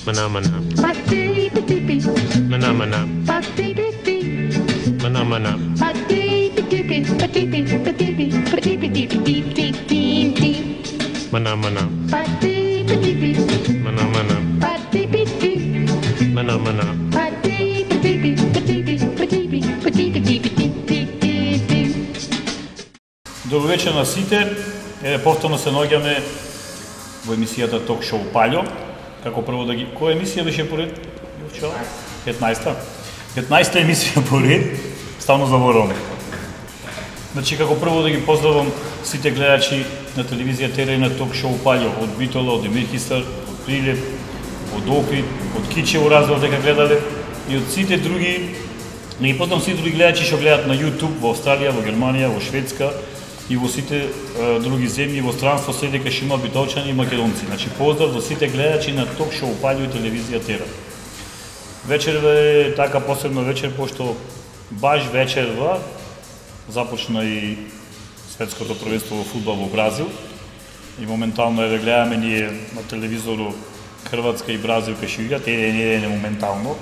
Mana mana. Mana mana. Mana mana. Mana mana. Mana mana. Mana mana. Добро вечер на сите. Повторно се наоѓаме во емисијата Ток Шоу Паљо. Како прво да ги... Која емисија беше поред? 15-та. 15-та емисија поред. Ставно забораваме. Значи, како прво да ги поздравам сите гледачи на телевизија Тера и на Ток Шоу Паљо од Битола, од Емирхистар, од Прилеп, од Охрид, од Кичево раздел дека гледале и од сите други. Да ги поздравам сите други гледачи што гледат на YouTube во Австралија, во Германија, во Шведска и во сите други земји, во странство се дека ќе има битолчани и македонци. Значи поздрав до сите гледачи на Ток Шоу Паљо и телевизија Тера. Вечерва е така посебна вечер, пошто баш вечерва започна и светското првенство во фудбал во Бразил. И моментално е да гледаме ние на телевизору Хрватска и Бразил кај што играат, еден моментално.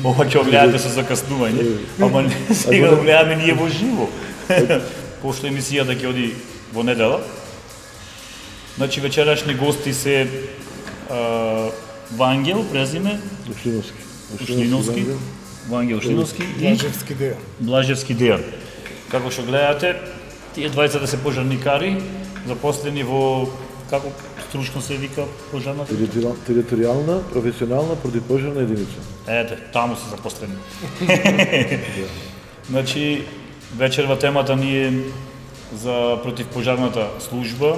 Ова ќе гледате со закаснување, ама сега го гледаме ние во живо. Пошто емисијата ќе оди во недела. Значи вечерашни гости се Вангел, презиме Ушлиновски, Вангел Ушлиновски и Блажевски Дејан. Како што гледате, тие двајцата се пожарникари, запослени во како стручно се вика пожарната? Територијална, професионална противпожарна единица. Ете, таму се запослени. Значи, вечерва темата ни е за противпожарната служба,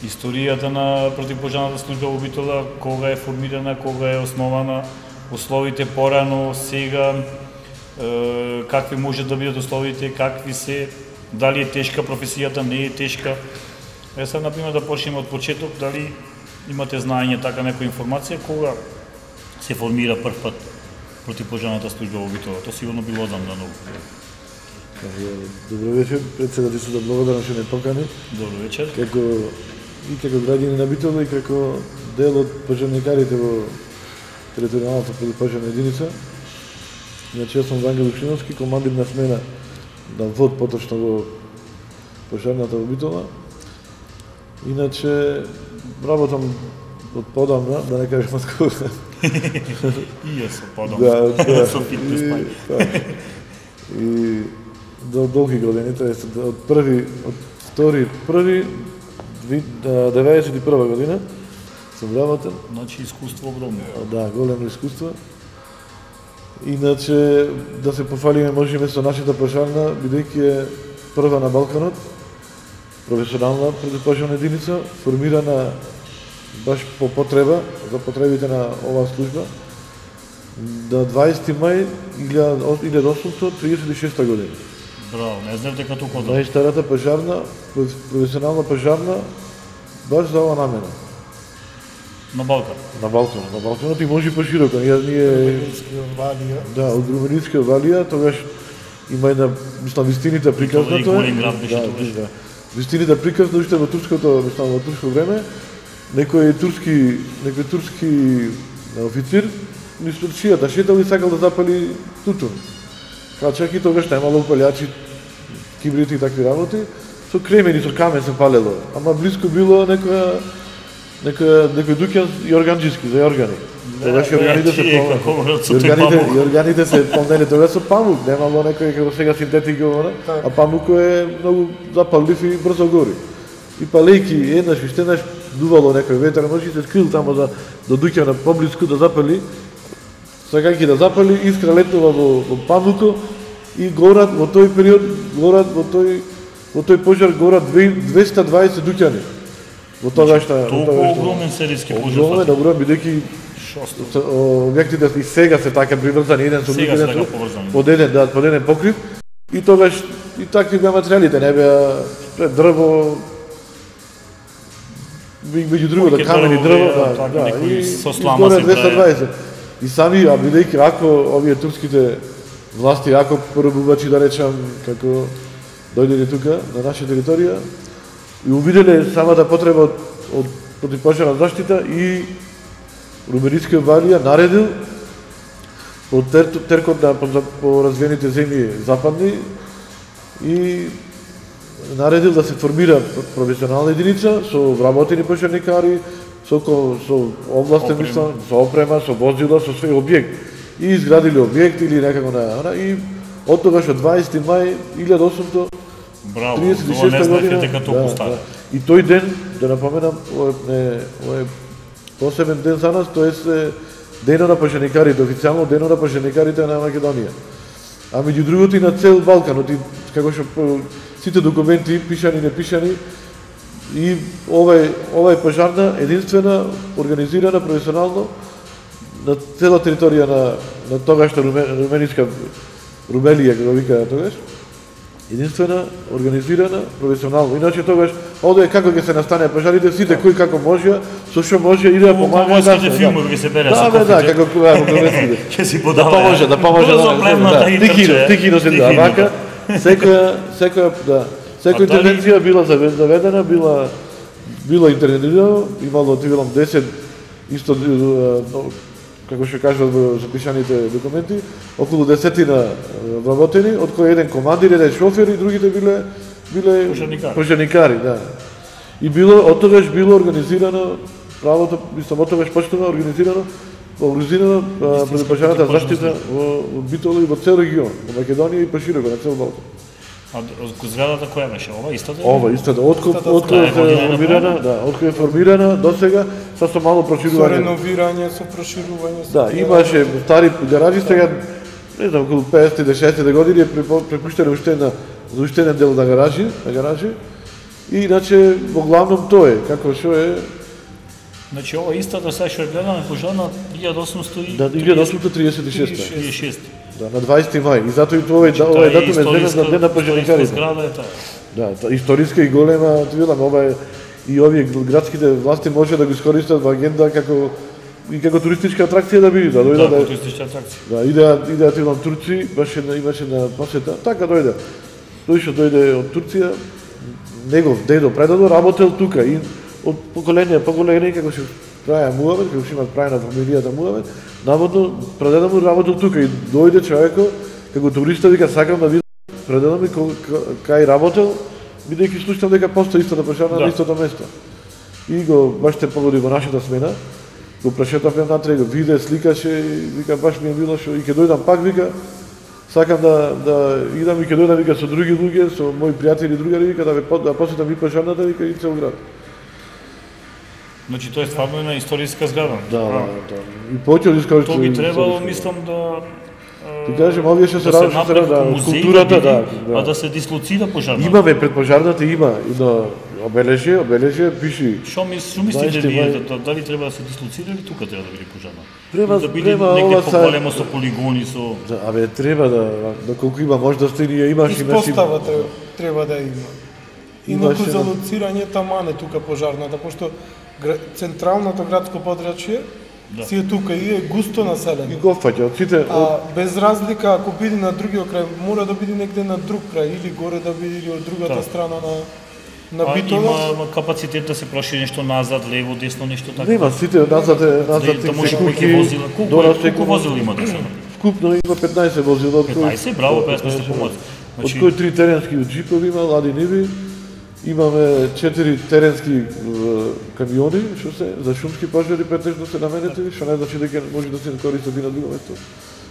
историјата на противпожарната служба во Битола, кога е формирана, кога е основана, условите порано, сега, какви може да бидат условите, какви се, дали е тешка професијата, не е тешка. Сега, например, да почнеме од почеток, дали имате знаење, така некоја информација, кога се формира прв пат противпожарната служба во Битола? Тоа сигурно било одамна многу. Добро вечер, председател, да благодарам што ме покани. Добро вечер. Како граѓани на Битола и како дел од пожарникарите во територијалната противпожарна единица. Значи, јас сум Вангел Ушлиновски, командир на смена на ВОД, поточно во пожарната во Битола. Иначе, работам од подамна, да не кажем од кога. И јас од подамна. Да, со фитнес пај. И до долги години, тоа е од 2.1.91 година сум работен. Значи искуство огромно. Да, големо искуство. Иначе, да се пофалиме можеме со нашата пожарна, бидејќи е прва на Балканот, професионална противпожарна единица, формирана баш по потреба, за потребите на оваа служба, на 20 мај 1836 година. Браво, не знам дека толку добро. Најстарата пожарна, професионална пожарна, баш за оваа намена. На Балкан. На Балканот и може пошироко. Ние да, од Румелински Валија, тогаш има една, мислам, вистините приказна тоа. Да. Вистините приказна уште во турското, мислам, во турско време, некој турски официр низ Турцијата шетал и сакал да запали тутун. Чак и тогаш немало упалјачи, кибрити и такви работи, со кремени, со камен се палело. Ама близко било некој дуќан јорганџиски, за јоргани. Тогаш јорганите се полнели тогаш со памук, немало некој како сега синтетик говора, а памукот е многу запаллив и брзо гори. И палејки еднаш и штеднаш дувало некој ветер, може се скрил тамо до дуќана поблиску да запали. Сакајќи да запали, искра летнува во памукот и горат во тој период, во тој пожар горат 220 дуќани. Во тогашна огромен серијски пожар. Огромен, бидејќи објектите и сега се така приврзани еден со друг, под еден покрив. И тогаш и такви беа материјалите, не беа дрво, меѓу другото камени, дрво, и со слама се 220. И сами, а бидејќи ако овие турските власти, ако пробувачи да речам, како дојдели тука на наша територија и увиделе самата потреба од противпожарна заштита и Румелитска валија наредил по теркот на по развиените земји западни и наредил да се формира професионална единица со вработени пожарникари, со областен мислам, со опрема, со возила, со свој објект. И изградили објект или некако на и од тогаш од 20 мај 1836 година. И тој ден, да напоменам, ова е посебен ден за нас, тоа е денот на пожарникарите, официјално денот на пожарникарите на Македонија. А меѓу другото и на цел Балкан, како што сите документи, пишани, непишани, и ова е пожарна, единствена, организирана, професионално, на цела територија на тогашна румелиска Румелија, како вика тогаш, единствена, организирана, професионално. Иначе тогаш, овде како ќе се настане пожарите, сите кој како може, со што може иде да помага. Овој филмови ќе се бере со кофите. Да, како ќе си подава. Да поможе. Тихино се да, вака, секоја интервенција била заведена, била интервенирана, имало, велам, 10, исто, како што кажат во запишаните документи, околу 10 вработени, од кој еден командир, еден шофер и другите биле пожарникари, да. И од тогаш било организирано правото, мислам, од тогаш почнува организирана противопожарната заштита во Битола и во цел регион, во Македонија и пошироко на цел Балкан. А зградата која беше? Ова истата? Ова истата. Откој е формирана до сега, со мало проширување. Со реновирање, со проширување. Да, имаше стари гаражи, сега не знам, околу 50-60 години е препуштено за уште еден дел на гаражи. И иначе во главном тоа е, како што е. Значи ова истата сега што гледаме пожарна 1836. Да, 1836. Да, на 20 мај. И затоа и овој датум е земен за ден на пожарникарите. Да, историска и голема, велам, ова е и овие градските власти може да го искористат во агенда како туристичка атракција да биде, да дојде. Да, туристичка атракција. Да, идеа тилам Турци, имаше на посета, така дојде. Дојде од Турција, негов дедо, предедо работел тука и од поколение како што праја Муавет, како што имат прајна фамилијата Муавет, наводно предедо му работел тука и дојде човеко како туриста вика сакам да видам предедо ми кај работел, бидејќи слушам дека постои истата пожарна на истото место. И го баш те погоди во нашата смена, го прошетавме внатре, го виде, сликаше и вика баш ми е било што и ќе дојдам пак вика сакам да идам и ќе дојдам вика со други луѓе, со мои пријатели другари вика да посетам и пожарната вика и цел град. Значи тоа е стварно една историска зграда. Да. И почел искористува. Тоа би требало, мислам, да ти кажем, овие што се работи културата, да. А да се дислоцира пожарната. Имаме пред пожарната има обележие, пиши. Што мислите вие, дали треба да се дислоцира или тука треба да биде пожарна? Треба да биде негде поголемо со полигони, со... Абе, треба да колку има можности, ние имаш и испостава треба да има. Инаку за лоцирање тамане тука пожарната, пошто централното градско подрачје си е тука и е густо населено. И го фаќа од сите. А без разлика ако биде на другиот крај, мора да биде негде на друг крај или горе да биде или од другата страна на Битола. Има капацитет да се прошири нешто назад, лево, десно, нешто така. Нема, сите назад да може колку возила. Колку возила има до сега? Вкупно има 15 возила. 15, браво, 15 помоци. Од кои 3 теренски джипови има, лади ниви. Имаме 4 теренски камиони, што се за шумски пожари претежно се наменети, што не значи дека може да се користат и на друго место.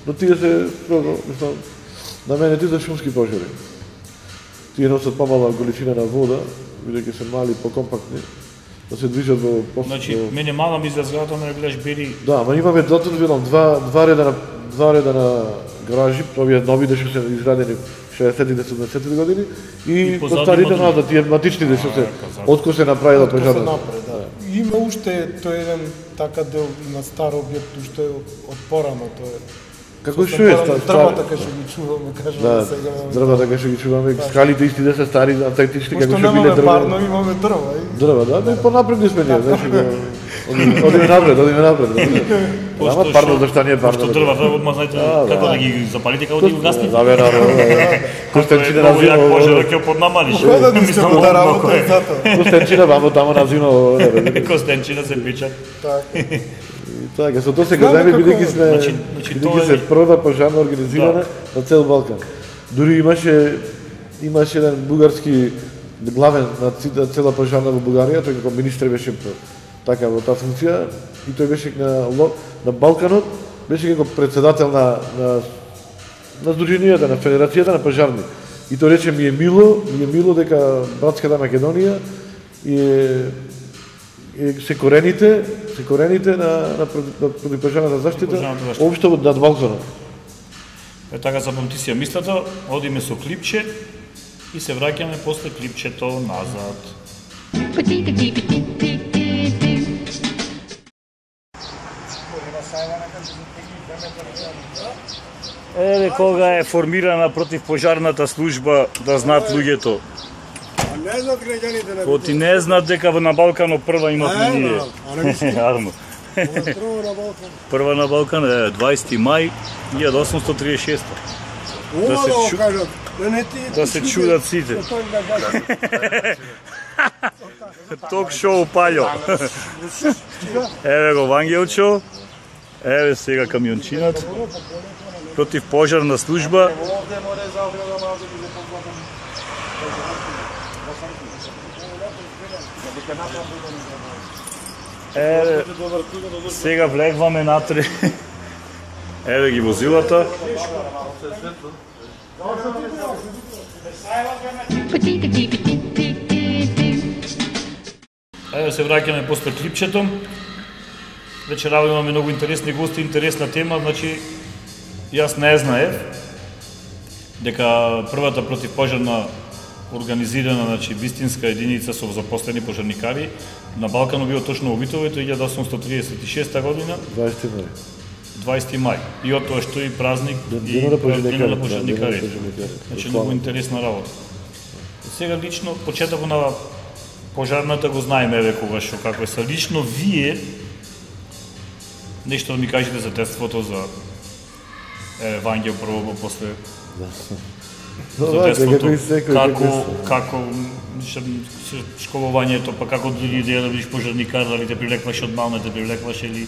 Но тие се наменети за шумски пожари. Тие носат помала количина на вода, бидејќи се мали, покомпактни, да се движат во посто. Значи, минимална би за зградата на гледаш бери. Да, ама имаме затоа велам два реда на гаражи, овие новите што се изградени 60-тите, 70-тите години и постарите назад, тие матичните што се откој се направила пожарната. Има уште тој еден така дел на стар објект уште од порано тоа. Како што е дрвата кај што ги чуваме, кажуваме сега. Дрвата кај што ги чуваме, скалите истите се стари, антарктички како што биле дрва. Парно имаме дрва. Дрва, да, и понапред сме ние, значи одиме напред. Ама парно зашто не е парно. Пошто дрвата одма знаете како да ги запалите, како да ги угасните. Да, наравно. Костенчина на зима може да ќе поднамалиш. Кога да мислам да работи затоа. Костенчина вамо таму на зима. Костенчина се пича. И Така, со тоа се гордеме бидејќи се прва пожарна организирана на цел Балкан. Дури имаше еден бугарски главен на цела пожарна во Бугарија, тој како министр беше така во таа функција и тој беше на Балканот, беше како председател на Сдруженијата, на Федерацијата на пожарни. И тој рече ми е мило дека братската Македонија се корените на противпожарната заштита општо над Балканот. Така запомти си ја мислата, одиме со клипче и се враќаме после клипчето назад. Еве кога е формирана противпожарната служба, да знаат луѓето. Не знаат граѓаните. Коти не знаат дека на Балканот прва имавме ние. Арно. Прва на Балкан е 20 мај 1836. Да се чудат сите. Ток шоу Паљо. Еве го Вангелчо. Еве сега камиончинат. Противпожарна служба. Еве, сега влегваме натре. Еве ги возилата. Еве се враќаме после клипчето. Вечерава имаме многу интересни гости, интересна тема, значи јас не знаев дека првата противпожарна организирана, значи вистинска единица со запослени пожарникари на Балканот био точно во Битово 1836 година. 20 мај. И од тоа што и празник и Денот на пожарникарите. Значи многу интересна работа. Сега лично почетокот на пожарната го знаеме еве когаш како е лично вие нешто да ми кажете за детството, за Вангел прво после за детството, како школувањето, па како дори идеја да бидеш пожарникар, дали те привлекваше од мал, не те привлекваше или...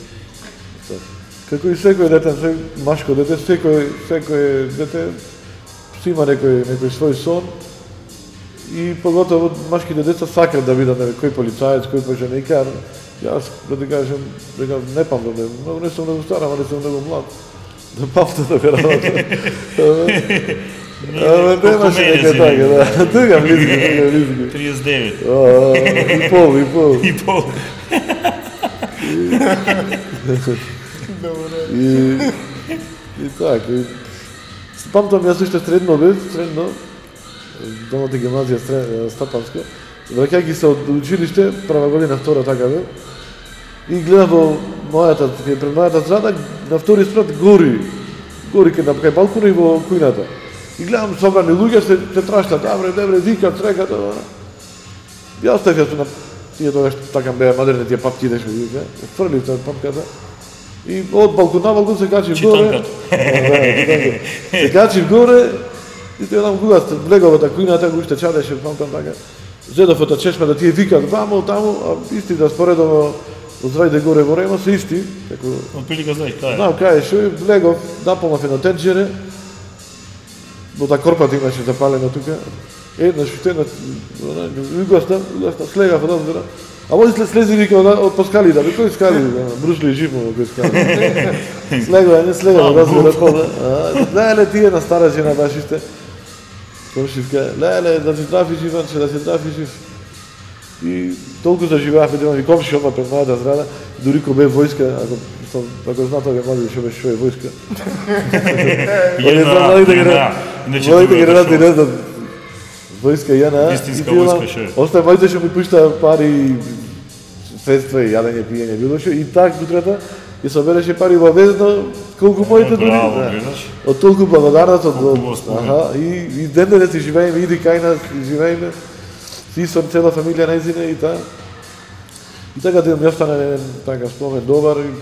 Како и секој дете, машко дете, секој дете си има некој свој сон и поготово машките деца сакат да видат кој полицаец, кој пожарникар. Јас да кажам дека не памтам, многу не сум многу стар, ама не сум многу млад. Да памтам да работа. Немаше нека така, да. Тука близко. 39. И пол. И така. Памтам јас уште средно, домата гимназија Стапанска, враќајќи се од училиште, прва година, втора така бе, и гледам пред мојата зрада, на втори спрат гори кај балкона и во кујната. И гледам собрани луѓе се траштат, добре, викат, трекат, Ја оставив на тие тогаш така беа модерни тие папки деше вика, фрлив таа папката. И од балкон на балкон се качив горе. Се качив горе и тоа нам кога влеговата кујната го уште чадеше памтам така. Зедов од чешма да тие викат вамо таму, а исти да споредово одрајде горе во Рема се исти, како од прилика знаеш кај. Знам кај што влегов, напомав едно тенџере. Во таа корпата имаше запалено тука. Една шутена, угасна, слегав од озбира. А може слези вика од по скали, да, кој скали, Брусли жив во кој скали. Слегав од озбира. Леле, тие на стара жена баш исте. Комшивка, леле, да се трафиш Иванче, да се трафиш. И толку заживеавме да имаме комши одма пред мојата зграда, дури ко бе војска, ако знаат овие млади што е војска. Моите генерати не знаат. Војска јана, истинска војска ше. Остај моите што ми пушта пари, средства и јадење, пиење, било што, и так утрата ја собереше пари во Везно, колку моите дури. Од толку благодарност од и ден денес си живееме, иди кај нас, живееме, си со цела фамилија најзина и таа. И така да ми остане така спомен добар и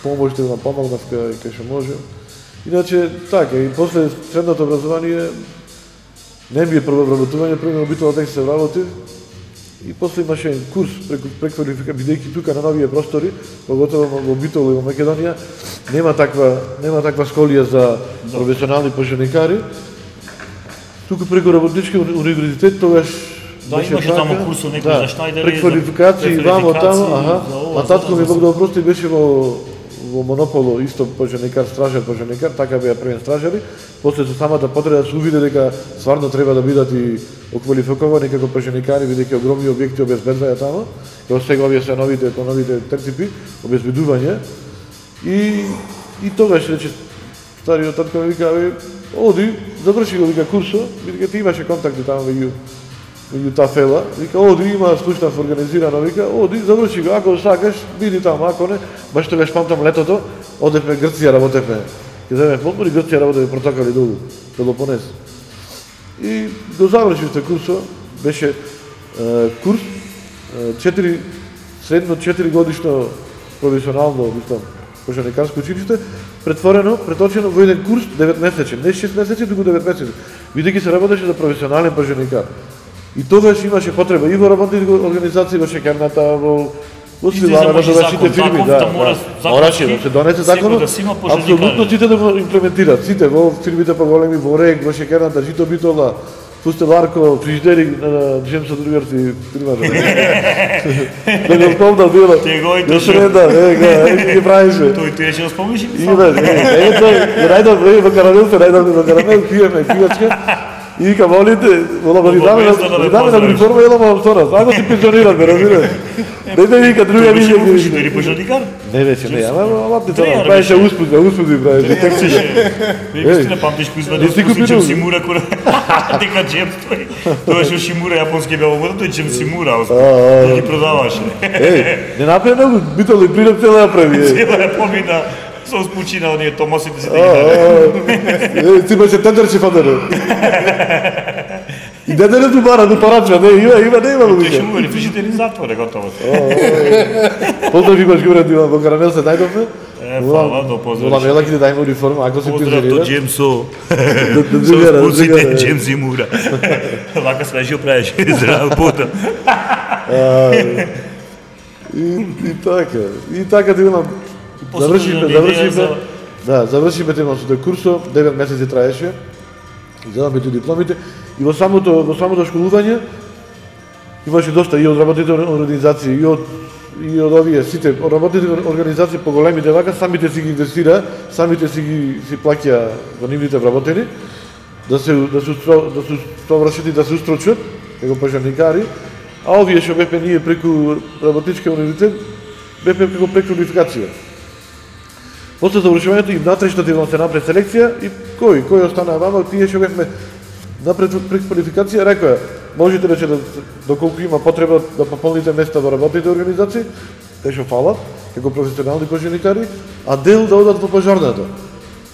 помош да нам помогнав кај што може. Иначе така и после средното образование не ми е прво вработување, прво Битола тек се вработив И после имаше курс преквалификација, бидејќи тука на новите простори, поготово во Битол и во Македонија, нема таква школија за професионални пожарникари. Тука преку работнички универзитет тогаш имаше таму курсови некои за Шнајдери, преквалификација вамо таму, а татко ми Бог да прости беше во Монополо исто пожарникар, стражар пожарникар, така беа првен стражари. После со самата потреба да се увиде дека стварно треба да бидат и оквалификовани како пожарникари, бидејќи огромни објекти обезбедуваја таму, како сега овие се новите терципи, обезбедување. И тогаш рече стариот татко ми вика, оди, заврши го вика курсо, бидејќи ти имаше контакти таму меѓу таа фела, вика, оди, има слушнав организирано, вика, оди, заврши го, ако сакаш, биди таму, ако не, баш тогаш памтам летото, одевме Грција, работевме, ќе земев подмор и Грција работевме протокали долу, Пелопонез. И го завршивте курсо, беше курс, средно 4 годишно професионално, мислам, пожарникарско училиште, преточено во еден курс 9 месечен, не 6 месеци, туку 9 месеци, бидејќи се работеше за професионален пожарникар. И тогаш имаше потреба и во работните организации, во шеќерната, во свилара, во сите фирми, мораше да се донесе законот, апсолутно сите да го имплементират, сите во фирмите поголеми, во РЕГ, во шеќерната, Жито Битола, Пустеларко, фрижидери, Джемс Другарци, фирмата. Да го спомнам било. Ја среда, ги правише. Тој ти ќе спомниш и тоа. Најдов време во Карамел, пиеме пијачка. И вика, молите, ми даме на униформа, ело ма втора, само ти пензионират, ме разбираш. Не вика, друга ми ќе си дори пожарникар? Не вече, не, ама ти тоа, правеше успуди правеше, текцише. Вистина памтиш кој извади Джем Симура, дека Джем тој. Тоа што Шимура јапонски беа во тој Джем Симура, ги продаваше. Не направи многу, Битол и Прилеп цела направи. Цела ја помина. Со спучина оние томасите се да ти беше тендерче фадере. И дедере ту бара, ту парача, има луѓе. Ќе му рефрижитери затворе, готово. Поздрав имаш го вреди во Карамел се најдовме. Фала, до поздрав. Ламела ќе ти дајме униформа, ако се поздрав до Джемсо. Со спуците Джем Симура. Вака свежи правиш, здраво пота. И така ти имам. Завршиме тема со тој курсо, 9 месеци траеше. Изедаме дипломите и во самото школување имаше доста и од работните организации и од овие сите работните организации поголемите вака самите си ги инвестира, самите си плаќа во нивните вработени да се совршат и да се устрочат како пожарникари, а овие што бевме ние преку работнички универзитет бевме како преквалификација. После завршувањето и внатрешната се направи селекција и кој остана вама, тие што бевме напред преквалификација, рекоа, можете рече доколку има потреба да пополните места во работните организации, те што фалат, како професионални пожарникари, а дел да одат во пожарната.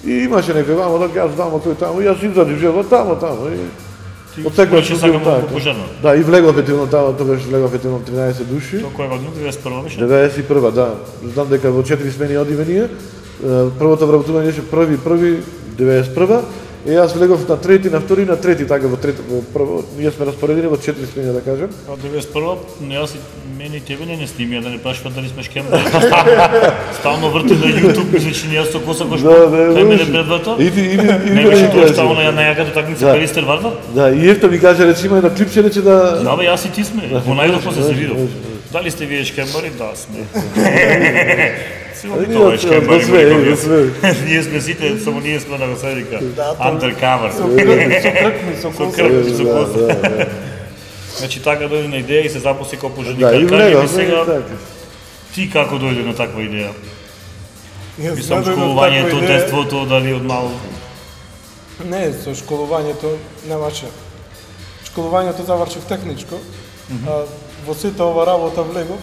И имаше некој вама, да јас знам кој таму, јас изградив живот таму. Од секој што сакам во пожарна. Да, и влегов етивно таму, тогаш влегов етивно 13 души. Тоа која година, 91 беше? 91, да. Знам дека во 4 смени одиме ние. Првото вработување беше 1.1.91. И јас влегов на трети, на втори, на трети, така во прво, ние сме распоредени во 4 смени, да кажем. Од 91, но јас мене и тебе не снимија, да не прашуват дали сме шкембари. Стално врте на YouTube, мисля, че ние со коса кој кај мене предвато. Не беше тоа стално на јаката такмица Перистер Вардар? Да, и Ефта ми каже, рече, има една клипче, рече да... Да, бе, јас и ти сме, во најдов после се видов. Дали сте вие шкембари? Да, сме. Тоа е шкембари. Ние сме сите, само ние сме на Веселика. Undercover. Со кркми, со коса. Значи така дојде на идеја и се запосли како пожарникар. Кажи ми сега, ти како дојде на таква идеја? Мислам, школувањето, детството, дали од мало? Не, со школувањето немаше. Школувањето завршив техничко, а во сета ова работа влегов,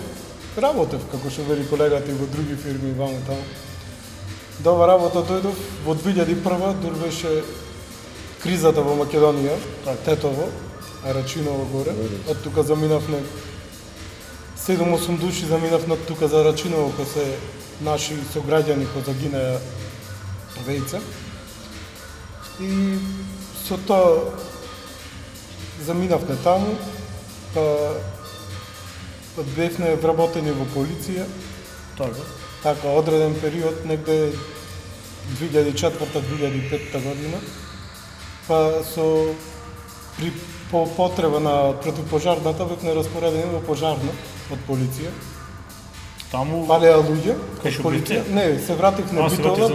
работев, како што вели колегата и во други фирми ваму таму. До ова работа дојдов во 2001, дур беше кризата во Македонија, Тетово, Рачиново горе. Од тука заминавме 7-8 души заминавме од тука за Рачиново, кои се наши сограѓани кои загинаа вејца. И со тоа заминавме таму, па бевме вработени во полиција, така одреден период, негде 2004-2005 година, па по потреба на противпожарната бевме распоредени во пожарна од полиција. Таму фалеа луѓе кај што полиција. Не, се вративме Битола,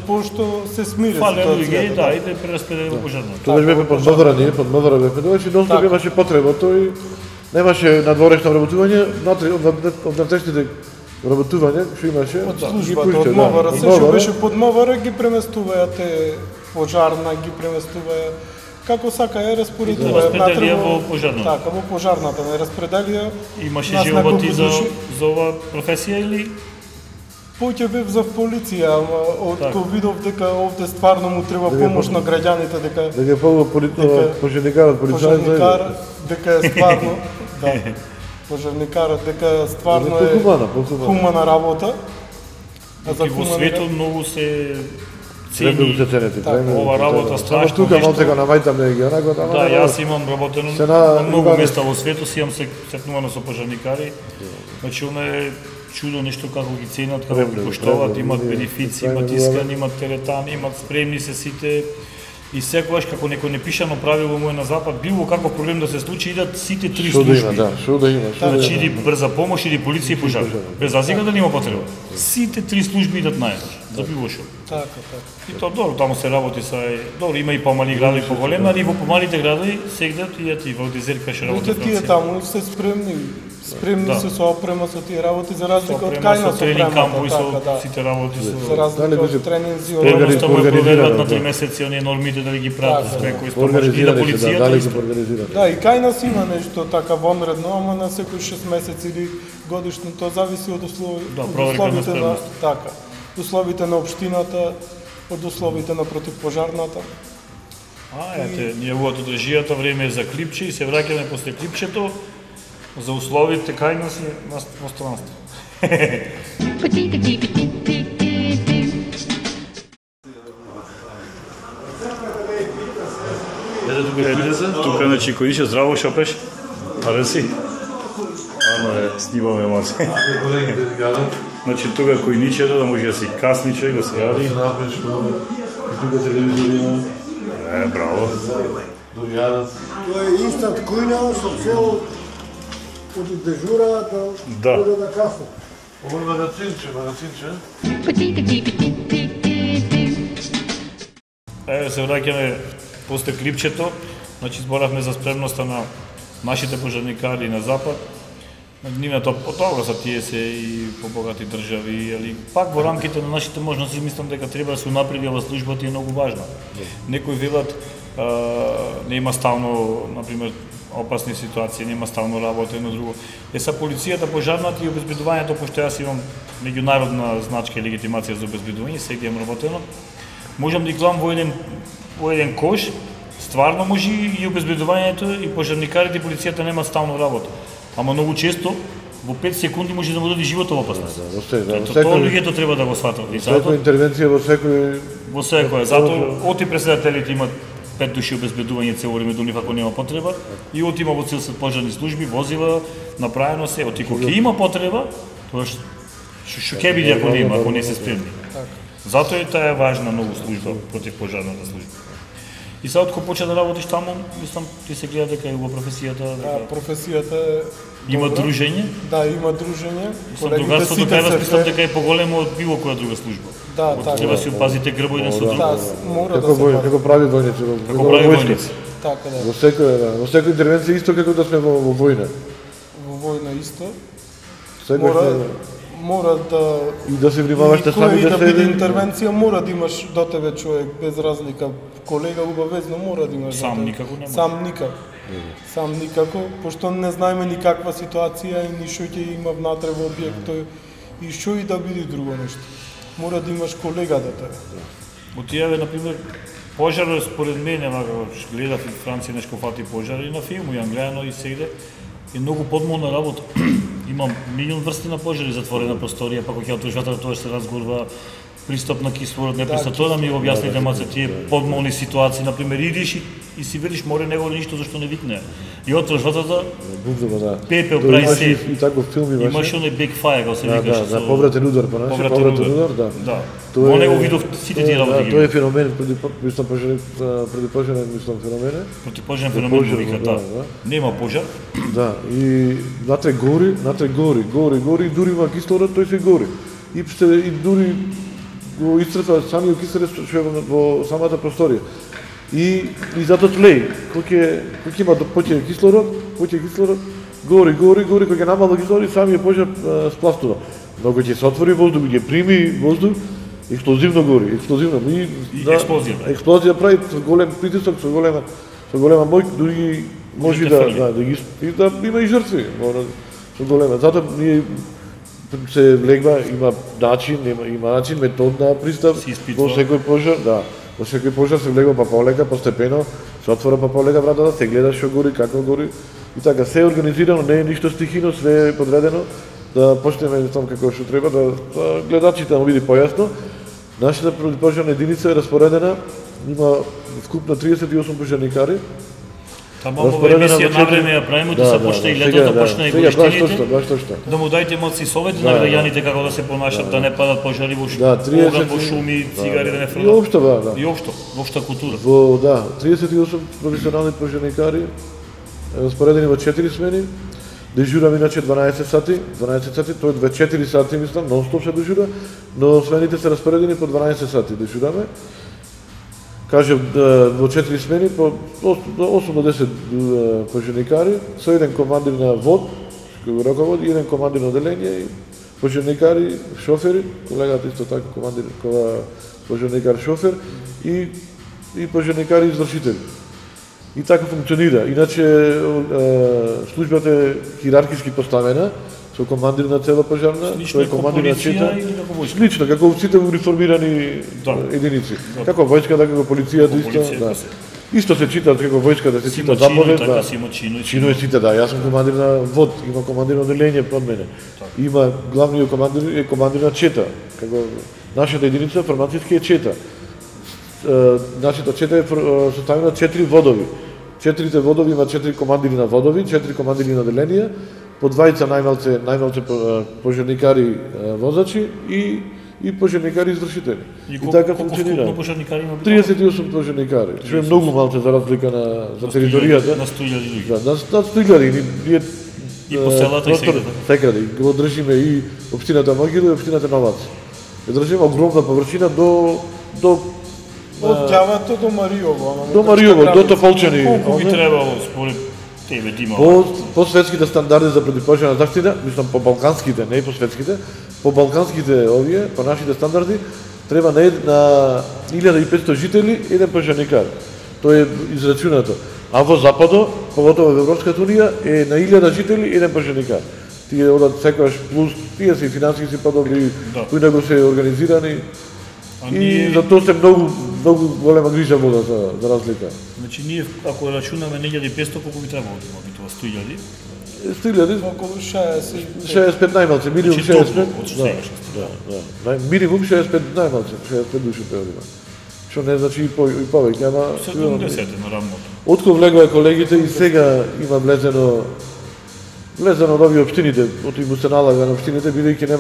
пошто се смири фалеа луѓе, да, и да прераспределени во пожарна. Тоа бевме под МВР, ние под МВР бевме, тоа си нон-стоп имаше потреба, тој немаше надворешно вработување, од внатрешните вработување, што имаше, од службата, од МВР, се што беше под МВР ги преместуваја те пожарна, ги преместуваја како сакаја, распоредуваја во пожарната. Така, во пожарната не распределија. Имаше желбати за оваа професија или? Поќе бев за полиција, ама од кога видов дека овде стварно му треба помош на граѓаните, дека пожарникарот, полицајот, дека е стварно, да, пожарникарот, дека стварно е хумана работа. А за во светот многу се цени ова работа страшно. Тука малцека на мајтаме ги онако таму. Да, јас имам работено на многу места во светот, си имам сретнувано со пожарникари. Значи она е чудо нешто како ги ценат, како ги поштоват, имат бенефици, имат искани, имат теретани, имат спремни се сите. И секогаш како некој непишано правило му е на запад, било каков проблем да се случи, идат сите три служби. Шо да има. Значи иди брза помош, иди полиција и пожар. Без разлика да нема потреба. Сите три служби идат наеднаш, за било шо. Така. И тоа добро, таму се работи са, добро, има и помали градови, поголеми, али во помалите градови се идат и јати во Дезерка ше работи Франција. Тие таму се спремни се со опрема со тие работи за разлика од кај нас тренинг кампови со сите работи за разлика од тренинзи од проверуваат на 3 месеци оние нормите дали ги прават некој стомаш и на полицијата. Да, и кај нас има нешто така вонредно, ама на секој 6 месеци или годишно, тоа зависи од условите на така. Условите на општината, од условите на противпожарната. Ете, ние во одржијата време е за клипче и се враќаме после клипчето за условите кај нас и во странство. Тука на Чикоише, здраво, шо пеш? Аре си? Ама снимаме маце. Значи тука којничето да може да си касниче, да се јади. Тука телевизија. Браво. Тоа е инстант кујна со цел од дежура да каснат. Ово е магазинче. Се враќаме после клипчето. Значи зборавме за спремноста на нашите пожарникари на запад. Нивната потога за тие се и побогати држави, али пак во рамките на нашите можности мислам дека треба да се унапреди ова службата и е многу важна. Некои велат нема стално, например, опасни ситуации, нема стално работа едно друго. Са полицијата, пожарната и обезбедувањето, пошто јас имам меѓународна значка и легитимација за обезбедување, сега имам работено, можам да ги гледам во еден кош, стварно може и обезбедувањето и пожарникарите и полицијата нема стално работа. Ама многу често во 5 секунди може да му доди животот во опасност. Тоа луѓето треба да го сватат. Секоја интервенција во секој. Затоа оти председателите имат 5 души обезбедување цело време до нив ако нема потреба и оти има во цел пожарни служби, возила, направено се, оти кога има потреба, тоа што ќе биде ако нема, ако не се спремни. Затоа и таа е важна многу служба против пожарната служба. И сега кога почна да работиш таму, мислам ти се гледа дека и во професијата. Да, професијата има дружење? Да, има дружење. Другарството кај вас мислам дека е поголемо од било која друга служба. Да, така. Треба си опазите грбо еден со друг. Да, мора да се како прави војници. Како прави војници. Така да. Во секоја интервенција исто како да сме во војна. Во војна исто. Секој мора да и да се внимаваш да сами да биде интервенција, мора да имаш до тебе човек без разлика, колега обавезно мора да имаш. Сам никако нема. Сам никако, пошто не знаеме ни каква ситуација и ни што ќе има внатре во објектот и што и да биде друго нешто. Мора да имаш колега до тебе. Во тие, например, пожарот според мене, гледав и Франција нешко фати пожар и на филму, ја гледано и сегде, е многу подмолна работа. Имам милион врсти на пожари, затворена просторија, па кога ќе отвоиш ватра, тоа се разгорва, пристап на кислород, не пристап, тоа да ми го објасните маце тие подмолни ситуации, на пример идиш и си видиш море него ништо зашто не викне. И отваш вратата, пепел прави се. И таков филм имаше. Имаше оној Big Fire, како се викаше. Да, повратен удар, повратен удар, да. Во него видов сите тие работи. Тоа е феномен, предпожарен феномен. Противпожарен феномен го вика, нема пожар. Да, и натре гори, и дури има кислород, тој се гори. И дури го исцрпа самиот киселец што е во самата просторија. И затоа тлеј, кога има поќе кислород, гори, кога ќе намало кислород, самиот пожар сплавтува. Но кога ќе се отвори воздух, ќе прими воздух, експлозивно гори, И експлозија прави со голем притисок, со голема моќ, дури може да има и жртви, со голема. Затоа ние се влегва, има начин, метод на пристап во секој пожар, во секој пожар се влегва па полека, постепено, се отвора па полека вратата, се гледа што гори, како гори, и така, се е организирано, не е ништо стихино, све е подредено, да почнеме там како што треба, да гледачите да види појасно. Нашата противпожарна единица е распоредена, има вкупно 38 пожарникари. Тамо ова емисија навреме ја правиме, да започне и летото, почне и годиштините. Да му дајте моци совети на граѓаните како да се понашат, да не падат пожари во оган, во шуми, цигари да не фрлат. И општа култура. 38 професионални пожарникари распоредени во 4 смени. Дежураме иначе 12 сати, тоа е 4 сати мислам, нон-стоп се дежура, но смените се распоредени по 12 сати дежураме. Кажем, во 4 смени, по 8 до 10 пожарникари, со еден командир на ВОД, кој го раководи, еден командир на оделение, и пожарникари, шофери, колегата исто така командир, пожарникар шофер, и пожарникари извршители. И така функционира. Иначе, службата е хиерархиски поставена, со командир на цела пожарна, тој командир на чета, слично како сите униформирани единици. Како војската, како полицијата исто, исто се читат како војската, се чита заповед, чинови сите, јас сум командир на ВОД, има командир на оделение пред мене. Има главниот командир е командир на чета, како нашата единица формацијски е чета. Нашата чета е составена од 4 водови. 4 водови има 4 командири на водови, 4 командири на оделение, по двајца најмалце пожарникари возачи и пожарникари извршители. И така функционира. 38 пожарникари, што е многу малце за разлика за територијата. На 100.000 луѓе. Да, на 100.000. И по селата и секаде. Го држиме и општината Могила и општината Новац. Го држиме огромна површина до од Ѓавато до Мариово. До Мариово, до Тополчани. Колку би требало според тебе да има? По светските стандарди за противпожарна заштита, мислам по балканските, не и по светските, по балканските овие, по нашите стандарди, треба на 1500 жители еден пожарникар. Тоа е израчунато. А во Западо, поготово во Европската унија, е на 1000 жители еден пожарникар. Тие одат секогаш плюс, тие се и финансиски подобри, кои него се организирани. И за тоа се многу голема грижа вода за разлика. Значи ние ако рачунаме 1500 колку би требало да има битува 100.000? Околу 65 најмалце, минимум 65. Да. Минимум 65 најмалце, 65 души треба да има. Што не значи и повеќе, ама 70 на рамното. Откога влегоа колегите и сега има влезено од овие општините, од им се налага на општините, бидејќи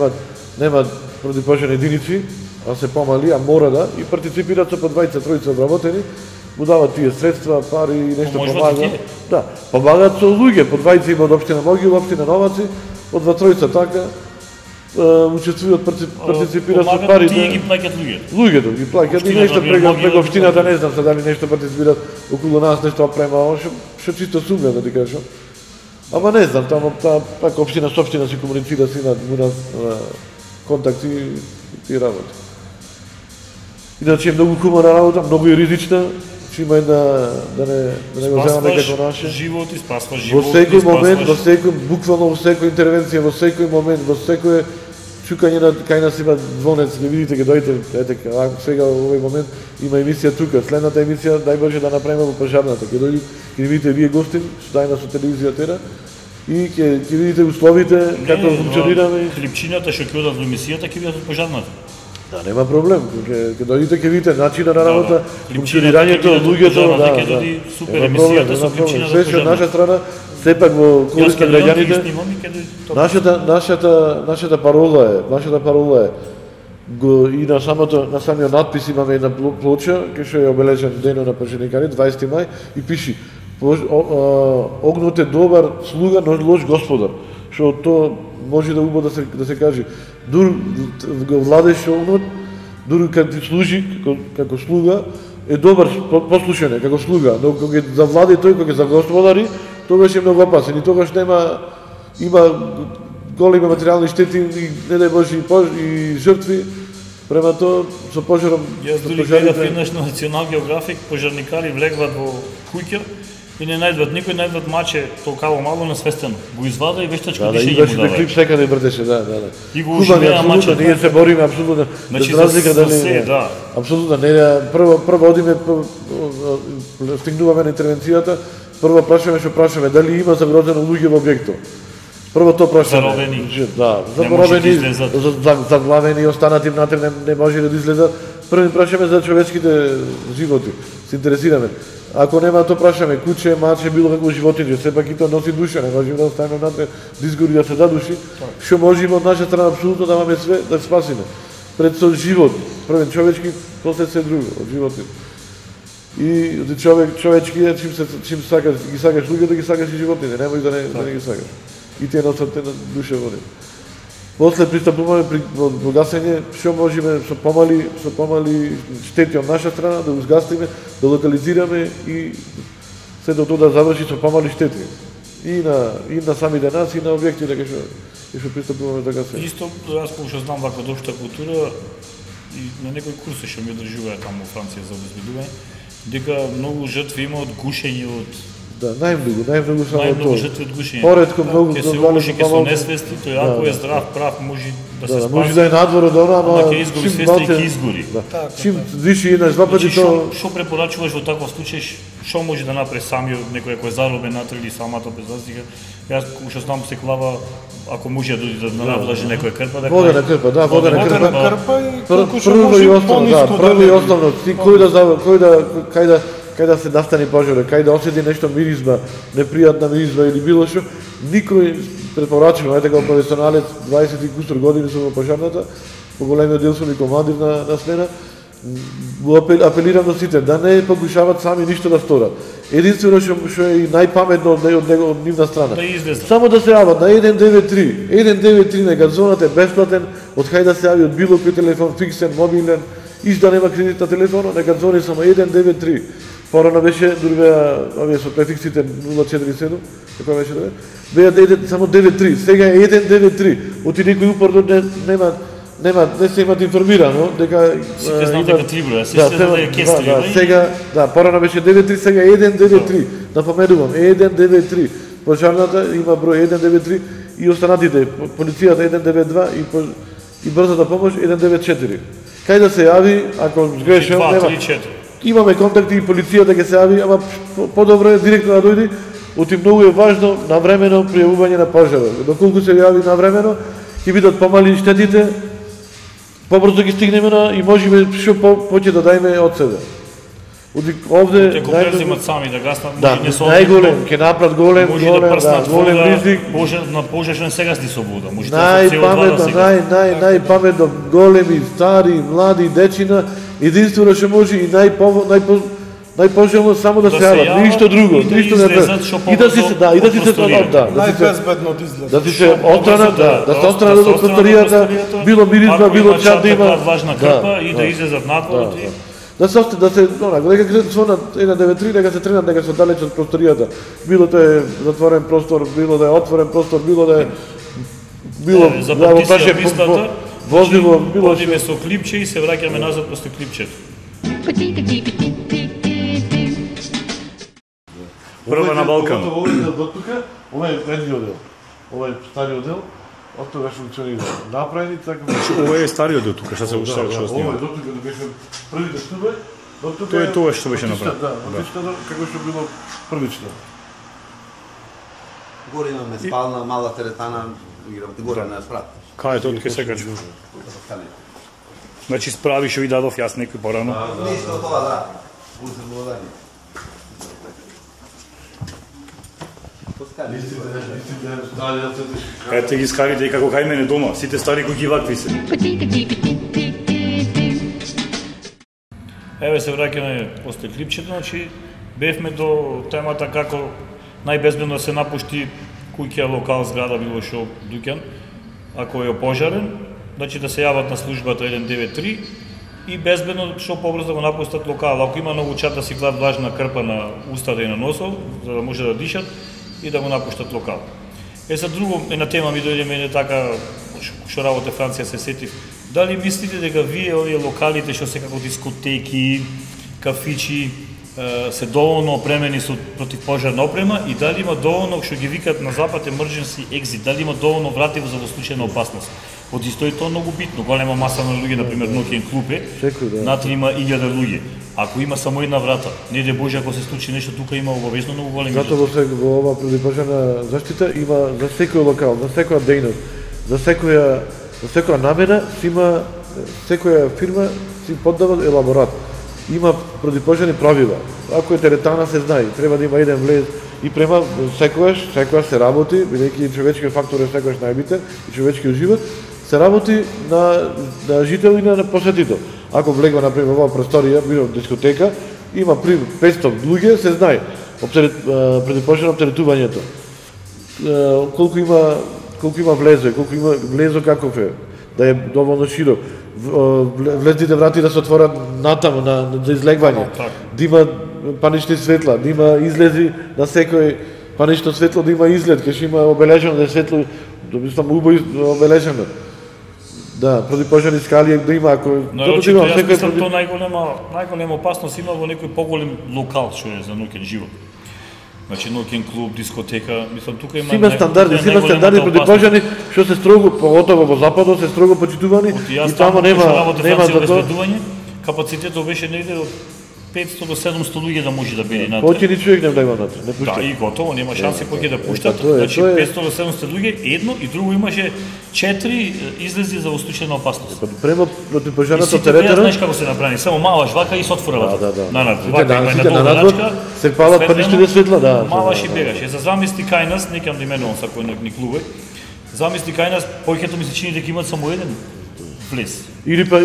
немат противпожарни единици, а се помали, а мора да, и партиципираат со по 20-30 обработени, му дават тие средства, пари и нешто помагаат. Да, помагаат со луѓе, по 20 има од општина Могила, општина Новаци, по 2-3 така, учествуваат, партиципираат со пари. Тие ги плаќаат луѓето? Луѓето ги плаќаат и нешто преку општината, не знам се дали нешто партиципираат околу нас, нешто опрема, што чисто сумја да ти кажам. Ама не знам, таму така општина со општина се комуницира, си имаат контакти и тие работи. Иначе е многу хумана работа, многу е ризична, че има да не го земаме како наше. Живот и спасваш живот. Во секој момент, буквално во секој интервенција, во секој момент, во секој чукање на кај нас има звонец, ќе видите, ќе дојдете, ете, сега во овој момент има емисија тука, следната емисија дај Боже да направиме во пожарната, ќе дојдете, ќе видите вие гостин, што дај нас со телевизија тера, и ќе видите условите како функционираме. Хлипчината што ќе одат во емисијата ќе бидат од пожарната. Да, нема проблем. Ке дојдете ке видите начинот на работа, функционирањето, луѓето, да. Супер емисијата со клипчина Све што од наша страна сепак во корист на граѓаните. Нашата парола е го и на самиот надпис имаме една плоча кај што е обележен денот на пожарникарите 20 мај и пиши огнот е добар слуга, но лош господар. Што тоа може да убаво да се каже. Дур го владеш огнот, дури кога ти служи како слуга е добар послушен како слуга, но кога ќе завлади тој кога за господари, тогаш е многу опасен и тогаш има големи материјални штети и не дај Боже и жртви. Према тоа со пожаром. Јас дури гледав еднаш на Национал географик, пожарникари влегват во куќа и не најдват никој, најдват маче толкаво мало насвестено. Го извада и вештачко дишење му дава. Да, клип секаде вртеше, да. И го ушивеа маче. Ние се бориме апсолутно. Значи разлика за се, да. Апсолутно не. Прво одиме, стигнуваме на интервенцијата, прво прашаме дали има загрозено луѓе во објектот. Прво тоа прашаме. Заробени. Да, заробени, заглавени, останати внатре не може да излезат. Прво прашаме за човечките животи. Се интересираме. Ако нема тоа прашаме куче, маче, било како животиње, сепак и тоа носи душа, не можеме да оставиме внатре да изгори да се задуши. Што можеме од наша страна апсолутно да имаме све да спасиме. Пред со живот, првен човечки, после се друго од животот. И човечки е чим сакаш, ги сакаш луѓето, ги сакаш и животите, немој да не ги сакаш. И тие носат една душа во него. После пристапуваме во гасење, што можеме со помали штети од наша страна да го згасиме, да локализираме и се до тоа да заврши со помали штети. И на самите нас, и на објектите кај што пристапуваме до гасење. Исто, јас што знам вака од општа култура и на некои курси што ми одржуваа таму во Франција за обезбедување, дека многу жртви има од гушење од Да, најмногу само тоа. Жртви од гушење. Поредко многу ќе се уши, ќе се несвести, тој ако е здрав, прав, може да се спаси. Може да е надвор од она, ама ќе изгуби свеста и ќе изгори. Чим виши еднаш два пати тоа. Што препорачуваш во таков случај, што може да направи самиот некој кој е заробен натре или самата без разлика? Јас што знам се клава, ако може да дојде да навлажи некоја крпа да водена крпа, да, водена крпа и колку што прво може и основно, прво и основно, ти кај да се настани пожар, кај да осети нешто миризма, непријатна миризма или било што, никој препорачува, така професионалец, 20 и кусур години сум во пожарната, поголемиот дел сум и командир на смена, апелирам до сите да не покушават сами ништо да сторат. Единствено што е и најпаметно од нивна страна. Само да се јават на 193. 193 нека зоната е бесплатен, од кај да се јави од било кој телефон, фиксен, мобилен, и да нема кредит на телефонот, нека зони само 193. Порано беше, дури беа овие со префиксите 047, како беше да беа само 93, сега е 193. Оти некој упорно не се имат информирано дека сите знаат дека три броја, се да е кестри. Сега, порано беше 93, сега е 193. Напоменувам, 193. Пожарната има број 193 и останатите, полицијата 192 и брзата помош 194. Кај да се јави, ако сгрешам, нема. Имаме контакти и полицијата ќе се јави, ама подобро е директно да дојде. Оти многу е важно навремено пријавување на пожарот. Доколку се јави навремено, ќе бидат помали штетите, побрзо ги стигнеме и можеме што поќе да дајме од себе. Овде најголем сами да гаснат, најголем ќе направат голем ризик. На пожежен сега сти со вода. Најпаметно големи, стари, млади, дечина, единствено што може и најпожелно само да се јават, ништо друго, ништо не треба. И да се најбезбедно да се отстранат, да се отстранат од просторијата, било миризма, било чад да има. Влажна крпа и да излезат напорот. Да се дека звонат 193, дека се тренат, дека се далеч од просторијата. Било да е затворен простор, било да е отворен простор, било да е за партисија пистата, возило, било одиме со клипче и се враќаме назад после клипчето. Прва на Балкан. Ова е предниот дел. Ова е стариот дел. Од тогаш функционира. Направени така. Ова е стариот дел тука, што се уште снима. Ова е дотука да беше првите стубе. Тоа е тоа што беше направено. Да, одлично како што било првично. Горе имаме спална, мала теретана, играме горе на спрат. Кај е тоа ќе се качи? Значи справи што ви дадов јас некој порано. Ништо тоа, да. Пусте благодарни. Ете ги скарите и како кај мене дома, сите стари кои ги вакви се. Еве се враќаме после клипчето, значи бевме до темата како најбезбедно се напушти куќа, локал, зграда, било што дуќан, ако е пожарен, значи да се јават на службата 193 и безбедно што побрзо да го напустат локал. Ако има многу чад да си глад влажна крпа на устата и на носот, за да може да дишат и да го напуштат локал. За друго една тема ми дојде мене така што работе Франција се сетив. Дали мислите дека вие овие локалите што се како дискотеки, кафичи се доволно опремени со противпожарна опрема и дали има доволно што ги викаат на запад emergency exit, дали има доволно вративо за во случај на опасност? Од исто и тоа многу битно, голема маса на луѓе, например ноќен клуб е, натри има 1000 луѓе. Ако има само една врата, не де Боже ако се случи нешто, тука има обавезно многу големи. Зато во ова противпожарна заштита има за секој локал, за секоја дејност, за секоја намена, има секоја фирма си поддава елаборат. Има противпожарни правила. Ако е теретана се знае, треба да има еден влез и према секојаш се работи, бидејќи човечкиот фактор е секојаш најбитен и човечкиот живот, се работи на жител и на посетител. Ако влегва например во просторија, било дискотека, има при 500 луѓе, се знае противпожарно оптеретувањето. Колку има влезо каков е, да е доволно широк. Влезните врати да се отворат натаму за излегвање, да има панични светла, да има излези на секој панично светло, да има излед, кај што има обележено да е светло, мислам убаво обележено. Да, противпожарни скали да има, ако нарочито јас мислам тоа најголема опасност има во некој поголем локал што е за ноќен живот. Значи ноќен клуб, дискотека, мислам тука има стандарди противпожарни што се строго, поготово во западот се строго почитувани и таму нема за тоа. Капацитетот беше негде од 500 до 700 луѓе да може да биде натре. Повеќе ни човек не влева натре, не пуштат. Да, и готово, нема шанси повеќе да пуштат. Значи 500 до 700 луѓе едно и друго имаше 4 излези за случај на опасност. Према противпожарната теретера. Знаеш како се направи, само мала жвака и се отворила. Вака има една долна рачка. Се палат паничните светла, да. Мала и бегаше. За замисли кај нас, некам да именувам са кој ни клубе. Замисли кај нас, повеќето ми се чини дека имаат само еден влез. Или па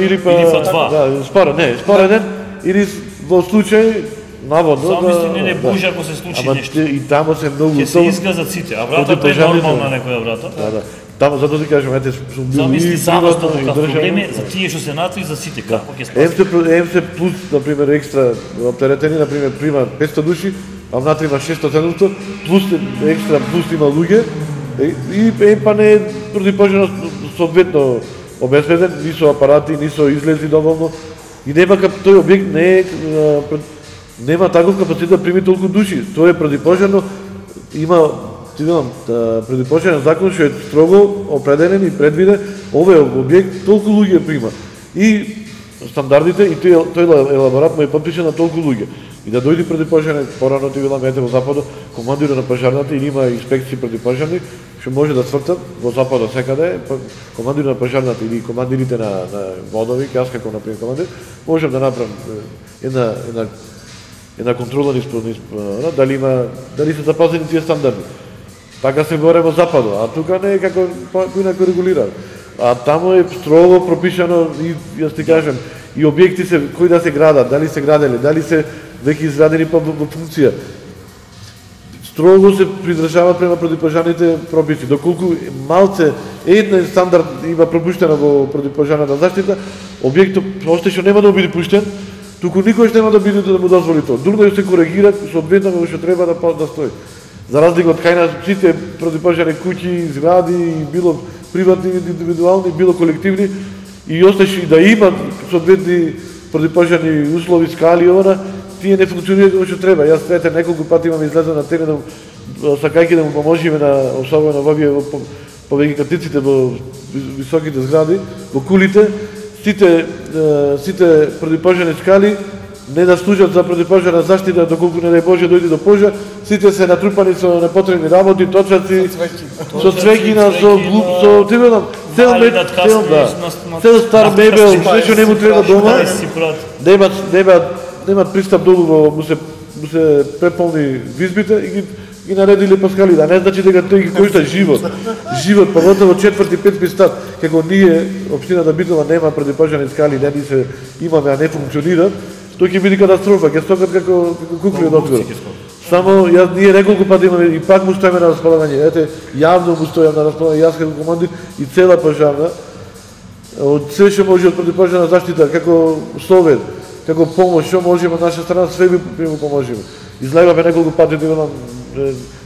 два. Да, спора еден или во случај наводно замисли не Боже ако се случи нешто. И таму се многу ќе се изгазат сите, а вратата е нормална некоја врата. Да. Таму затоа ти кажам, ете замисли само што проблеми за тие што се натри за сите како ќе спаси. МС плюс на екстра оптеретени, на пример прима 500 души, а внатре има 600-700, плюс екстра плюс има луѓе и па не е противпожарно соодветно обезбеден, ни со апарати, ни со излези доволно. И нема тој објект нема таков капацитет да прими толку души. Тоа е противпожарно, има противпожарен закон што е строго определен и предвиден овој објект толку луѓе прима. И стандардите и тој елаборат му е подпишан на толку луѓе. И да дојде противпожарен, порано ти билам ете во западот, командирот на пожарната или има инспекции противпожарни што може да свртат во западот секаде, командирот на пожарната или командирите на водови, јас како например командир, можам да направам една контрола дали се запазени тие стандарди. Така се горе во западот, а тука не е како поинако регулирано. А таму е строго пропишано и јас ти кажам, и објекти се кои да се градат, дали се граделе, дали се веќе изградени во функција. Строго се придржаваат према противпожарните прописи. Доколку малце еден стандард има пропуштено во противпожарната заштита, објектот още што нема да биде пуштен, туку никош нема да биде да му дозволи тоа. Дурно се коригира соодветно во што треба да стои. За разлика од кај нас сите противпожарни куќи, згради, било приватни, индивидуални, било колективни, и осташе да имат соодветни противпожарни услови, скали, тие не функционираат како што треба. Јас трете неколку пати имам излезен на терен сакајќи да му поможиме на особено по вегетатиците во високите згради, во кулите, сите противпожарни скали не да служат за противпожарна заштита доколку не дај Боже дојде до пожар, сите се натрупани со непотребни работи, точаци, со цвеќина, со тивелам, цел стар мебел, се што не му треба дома, немат пристап долу во му се преполни визбите и ги наредили паскали, да не значи дека тој ги кошта живот. Живот, поготово 4-5 стат, како ние, општината Битола нема противпожарни скали, не ни се имаме, а не функционираат, тој ќе биде катастрофа, ќе стокат како кукли од отвор. Само ние неколку пати имаме и пак му стоиме на располагање. Ете, јавно му стојам на располагање, јас како командир и цела пожарна, од се што може од противпожарна заштита, како совет, како помош, што можеме од наша страна, све би му поможеме. Излегавме неколку пати да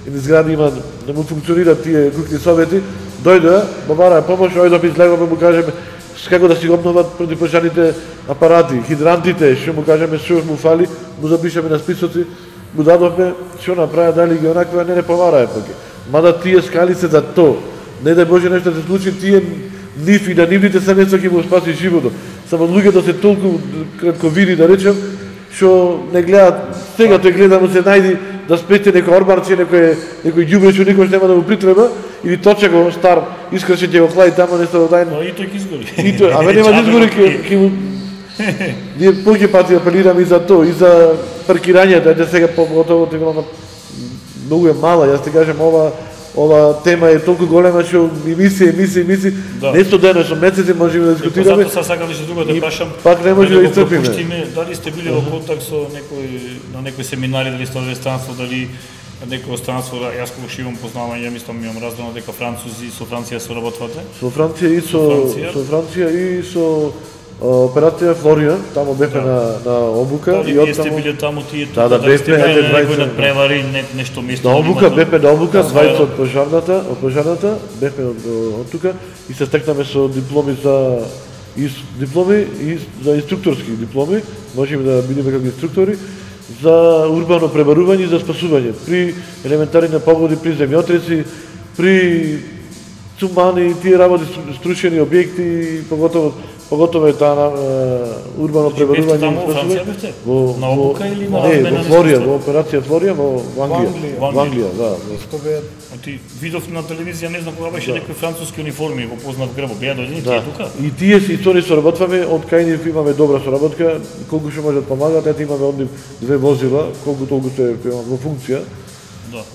изгради има, не му функционираат тие кукли совети, дојдоа, му бараа помош, ојдоа излегавме, му кажеме како да си обноват противпожарните апарати, хидрантите, што му кажеме што му фали, му запишеме на списоци, му дадовме што направи, дали ги онаква, не помарае паке. Мада тие скали се за то. Не дај Боже нешто се случи, тие нив и на нивните семејства ќе му спаси животот. Само луѓето се толку кратковиди, да речем, што не гледаат, сега тој гледа му се најди да спрете некој орбарче, некој ѓубре што никош нема да му притреба, или точе го стар искрше ќе го хлади тамо нешто да дај. И тој ќе изгори. И тој, абе нема да изгори ќе му. Ние повеќе пати апелираме и за тоа, и за паркирањето, ете сега поготово тоа многу е мала, јас ти кажам ова тема е толку голема што емисии, несто денес, со месеци можеме да дискутираме. Затоа сакам нешто друго да прашам. Пак не може да истрпиме. Дали сте били во контакт со на некои семинари, дали сте од странство, дали некој странство, јас кога имам познавање, мислам имам разбрано дека французи со Франција соработвате? Со Франција и со операција Флорија, таму бевме на обука и од таму били таму тие тука, да сте били некој надпревари, нешто место. На обука бевме на обука, двајца од пожарната, бевме од тука и се стекнаме со дипломи за инструкторски дипломи, можеме да бидеме како инструктори за урбано пребарување и за спасување при елементарни непогоди, при земјотреци, при цумани, тие работи, струшени објекти, поготово е таа урбано пребарување. Таму во Франција бевте? На обука или на размена? Не, во Флорија, во операција Флорија, во Англија, да. Ти видов на телевизија, не знам кога беше некои француски униформи, го познав грбо, беа дојдени тие тука? И тие и тони соработваме, од кај нив имаме добра соработка, колку што може да помагаат, ете имаме од нив 2 возила, колку толку се во функција.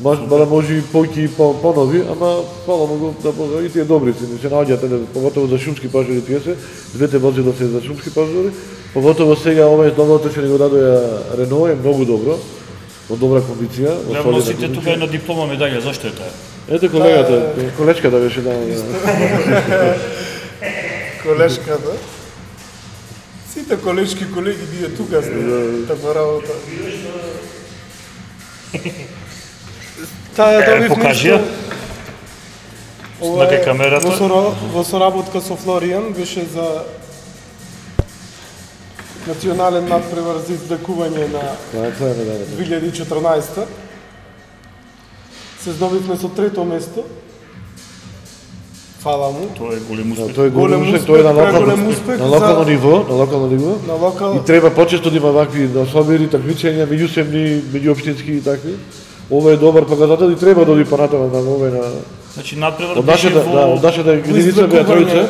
Бада може и појки и понови, ама фала Богу да Бога и тие добри се наоѓаат, поготово за шумски пожари тие се, 2 возила се за шумски пожари, поготово сега овој новото што ни го дадоа Рено е многу добро, во добра кондиција. Лево носите тука една диплома медаља, зашто е таа? Ете колегата, колечката беше да. Колешката. Сите колешки колеги ние тука сме, таква работа. Таа добив нешто. Ова камерата. Во соработка со Флоријан беше за национален надпревар за извлекување на 2014. Се здобивме со 3-то место. Фала му. Тоа е голем успех. Тоа е голем успех, тоа е на локално ниво. И треба почесто да има вакви собери, такмичења, меѓусебни, меѓуопштински и такви. Ова е добар показател и треба да оди понатаму на овој на. Значи надпревар беше во нашата единица беа тројца.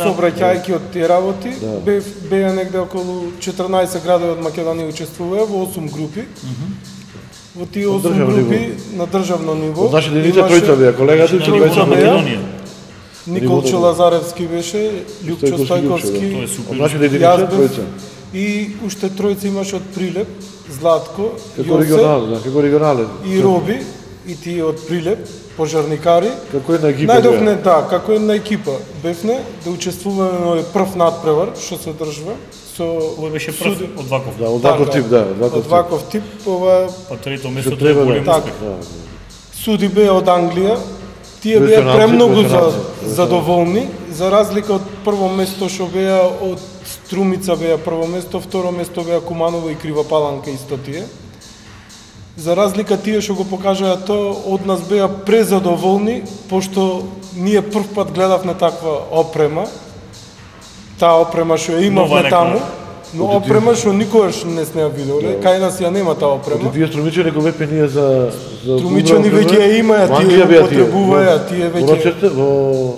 Собраќајќи од тие работи, беа негде околу 14 градови од Македонија учествуваа во 8 групи. Во тие 8 групи на државно ниво. Од нашата единица тројца беа колегата и Македонија. Николчо Лазаревски беше, Љупчо Стојковски, јас бев и уште тројца имаше од Прилеп, Златко, како регионален и Роби, и тие од Прилеп, пожарникари. Како една екипа. Најдовме, да, како една екипа. Бевне да учествуваме во прв надпревар што се одржува со овој беше прв од ваков. Да, од ваков тип, да, од ваков тип, ова па трето место е голем успех. Суди беа од Англија. Тие беа премногу задоволни, за разлика од прво место што беа од Струмица беа прво место, второ место беа Куманово и Кривопаланка исто тие. За разлика тие што го покажаа тоа, од нас беа презадоволни, пошто ние прв пат гледавме таква опрема. Таа опрема што ја имавме таму, Но опрема што никогаш не сме ја виделе, кај нас ја нема таа опрема. Тие струмичани го бепе ние за струмичани веќе ја имаја, тие потребуваја, тие веќе во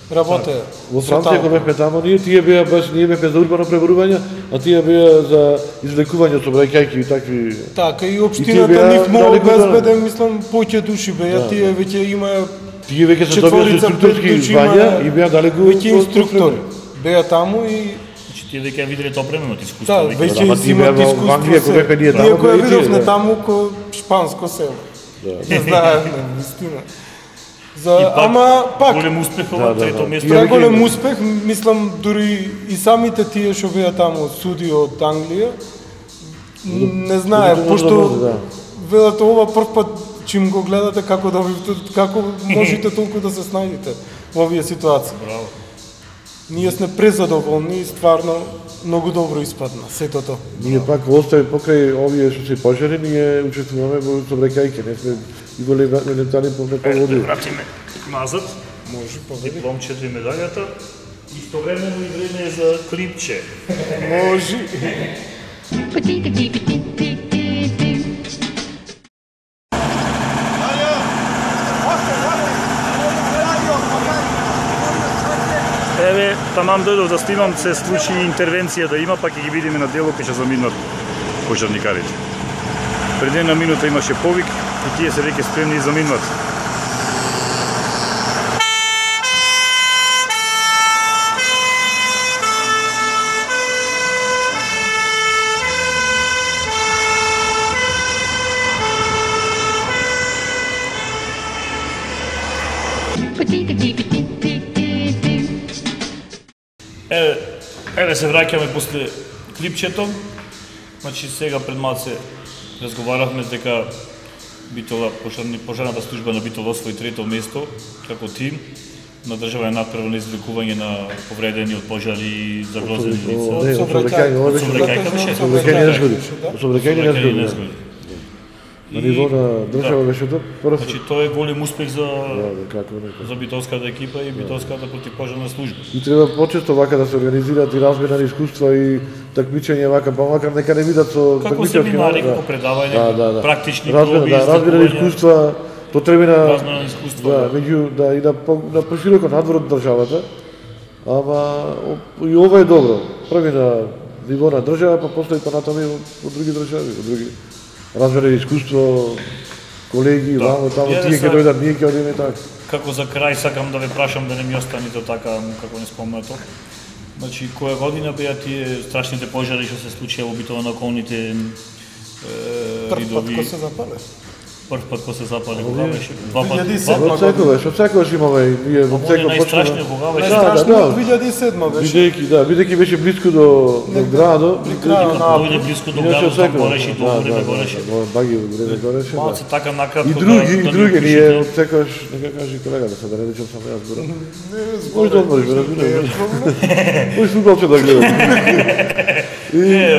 работеа. Во Франција го бепе таму тие беа баш ние бепе за урбано преборување, а тие беа за извлекување со браќајки и такви. Така и општината нив многу безбеден, мислам, повеќе души беа, тие веќе имаја тие веќе се добија инструкторски звања и беа далеку веќе инструктори. Беа таму и тие веќе виделе тоа опременото искуство. Да, веќе имаат искуство. Ние која видовме таму ко шпанско село. Не знаеме, вистина. Ама пак голем успех ова трето место. Тоа голем успех, мислам дури и самите тие што беа таму суди од Англија не знае, пошто велат ова прв пат чим го гледате како можете толку да се снајдете во овие ситуации. Браво. Ние сме презадоволни и стварно многу добро испадна сето. Ние пак остави покрај овие што се пожари, ние учествуваме во собрекајке, не сме и во летали по води. Вратиме назад. Може дипломчето и медаљата. Истовремено и време за клипче. Може. Еве, тамам дојдов да снимам, се случи интервенција да има, пак ќе ги видиме на дело кога ќе заминат пожарникарите. Пред една минута имаше повик и тие се веќе спремни и заминуват. Еве се враќаме после клипчето. Значи сега пред малце разговаравме дека Битола, пожарната служба на Битола освои трето место како тим на државен надпревар на извлекување на повредени од пожари и загрозени лица. Собрекање не згоди. На ниво на држава беше тоа. Значи тоа е голем успех за битолската екипа и битолската противпожарна служба. И треба почесто вака да се организираат и размена на искуства и такмичење вака, па макар нека не видат со како семинари, како предавање, практични проби, размена на искуства, потребна размена на искуства. Да, и на пошироко надвор од државата. Ама и ова е добро. Први на ниво на држава, па после и понатаму во други држави, во други размена искуство, колеги, вамо, таму, тие ќе дојдат, ние ќе одиме така. Како за крај сакам да ве прашам да не ми остане тоа така, како не спомнато. Значи, која година беа тие страшните пожари што се случија во Битола на околните ридови? Прв пат кој се запале? Прв пат кој се запале, кога беше? Од секогаш имаме и ние во секој најстрашниот кога беше? Најстрашниот 2007 беше. Бидејќи беше блиску до градот. Дојде блиску до градот, там гореше, долго време гореше. Баги време гореше. Малце така накратко. И други, ние од секогаш, нека кажи колега, да се да не речем само јас зборам. Може да одмориш, разбираш. Може фудбалче да гледам.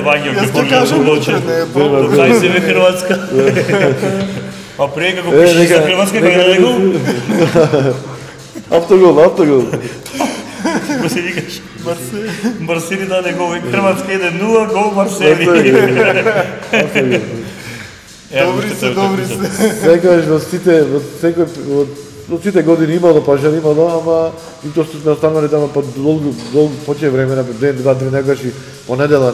Вањо, како фудбалче. Кај се ве Хрватска? А пред како пишеш за Хрватска, кај да го? Автогол. Ко се викаш? Марсели даде гол, Хрватска 1-0, гол Марсели. Добри се. Секогаш во сите години имало пожар, ама и тоа што сме останали тamo по долго поче време, на ден, два, три, некогаш и по недела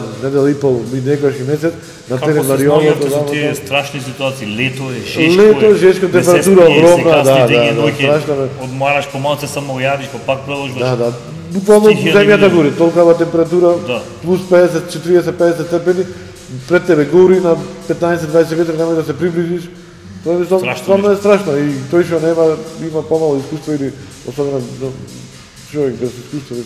и пол, некогаш и месец, на терен на рионот. Како се сноѓавте со тие страшни ситуации? Лето е, жешко, температура огромна, страшно. Одмараш помалце, само јадиш, па пак продолжуваш. Да. Буквално земјата гори, толкава температура, плюс 50, 40-50 степени, пред тебе гори на 15-20 метри, немој да се приближиш. Тоа стварно е страшно и тој што има помало искуство или особено човек без искуство,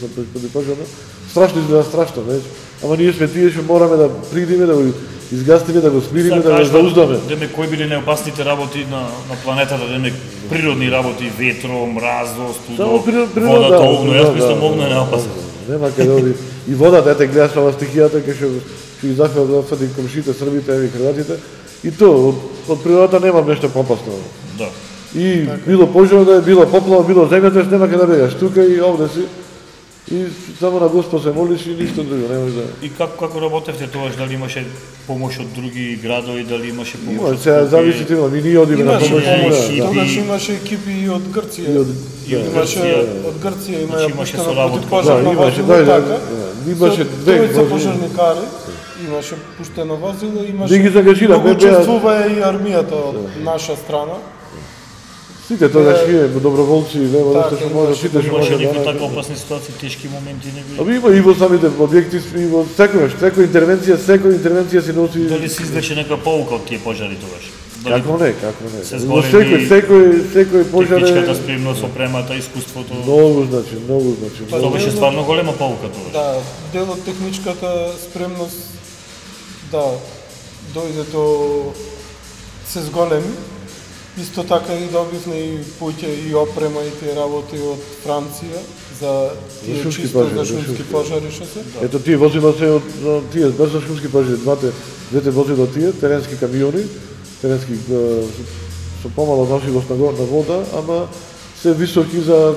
страшно изгледа страшно, веќе. Ама ние сме тие што мораме да придиме, да го изгастиме, да го смириме, да го зауздаме. Деме кои биле најопасните работи на планетата, деме природни работи, ветро, мразо, студо, водата, огно, јас мислам огно е најопасно. Нема каде оди. И водата, ете гледаш ова стихијата, кај што ги захват да фати комшите, србите и хрватите. И тоа, од природата нема нешто попасно. Да. И било пожар да е, било поплава, било земјотрес, нема каде да бегаш. Тука и овде си. И само на Господ се молиш и ништо друго, немој да. И како работевте тогаш, дали имаше помош од други градови, дали имаше помош од Сега зависи тема, ние одиме на помош. Тогаш имаше екипи и од Грција. Имаше од Грција, имаше соработка. Пожарно возило, така. Имаше тројца пожарникари, имаше пуштено возило, имаше ги загажира, многу учествува и армијата од наша страна. Сите тогаш ние доброволци, нема нешто што може, сите што може да. Имаше да. така опасни ситуации, тешки моменти не би. Ами има и во самите објекти, и во секоја интервенција се носи. Дали се извлече нека поука од тие пожари тогаш? Како не. Во секој пожар техничката спремност, опремата, искуството. Многу значи. Тоа беше стварно голема поука тогаш. Да, дел од техничката спремност дојде до се зголеми. Исто така и добивме и пуќе и опрема и тие работи од Франција за тие чисто за шумски пожари што се. Ето тие возила се од тие без шумски пожари, двете возила тие, теренски камиони, теренски со помала носилост на вода, ама се високи за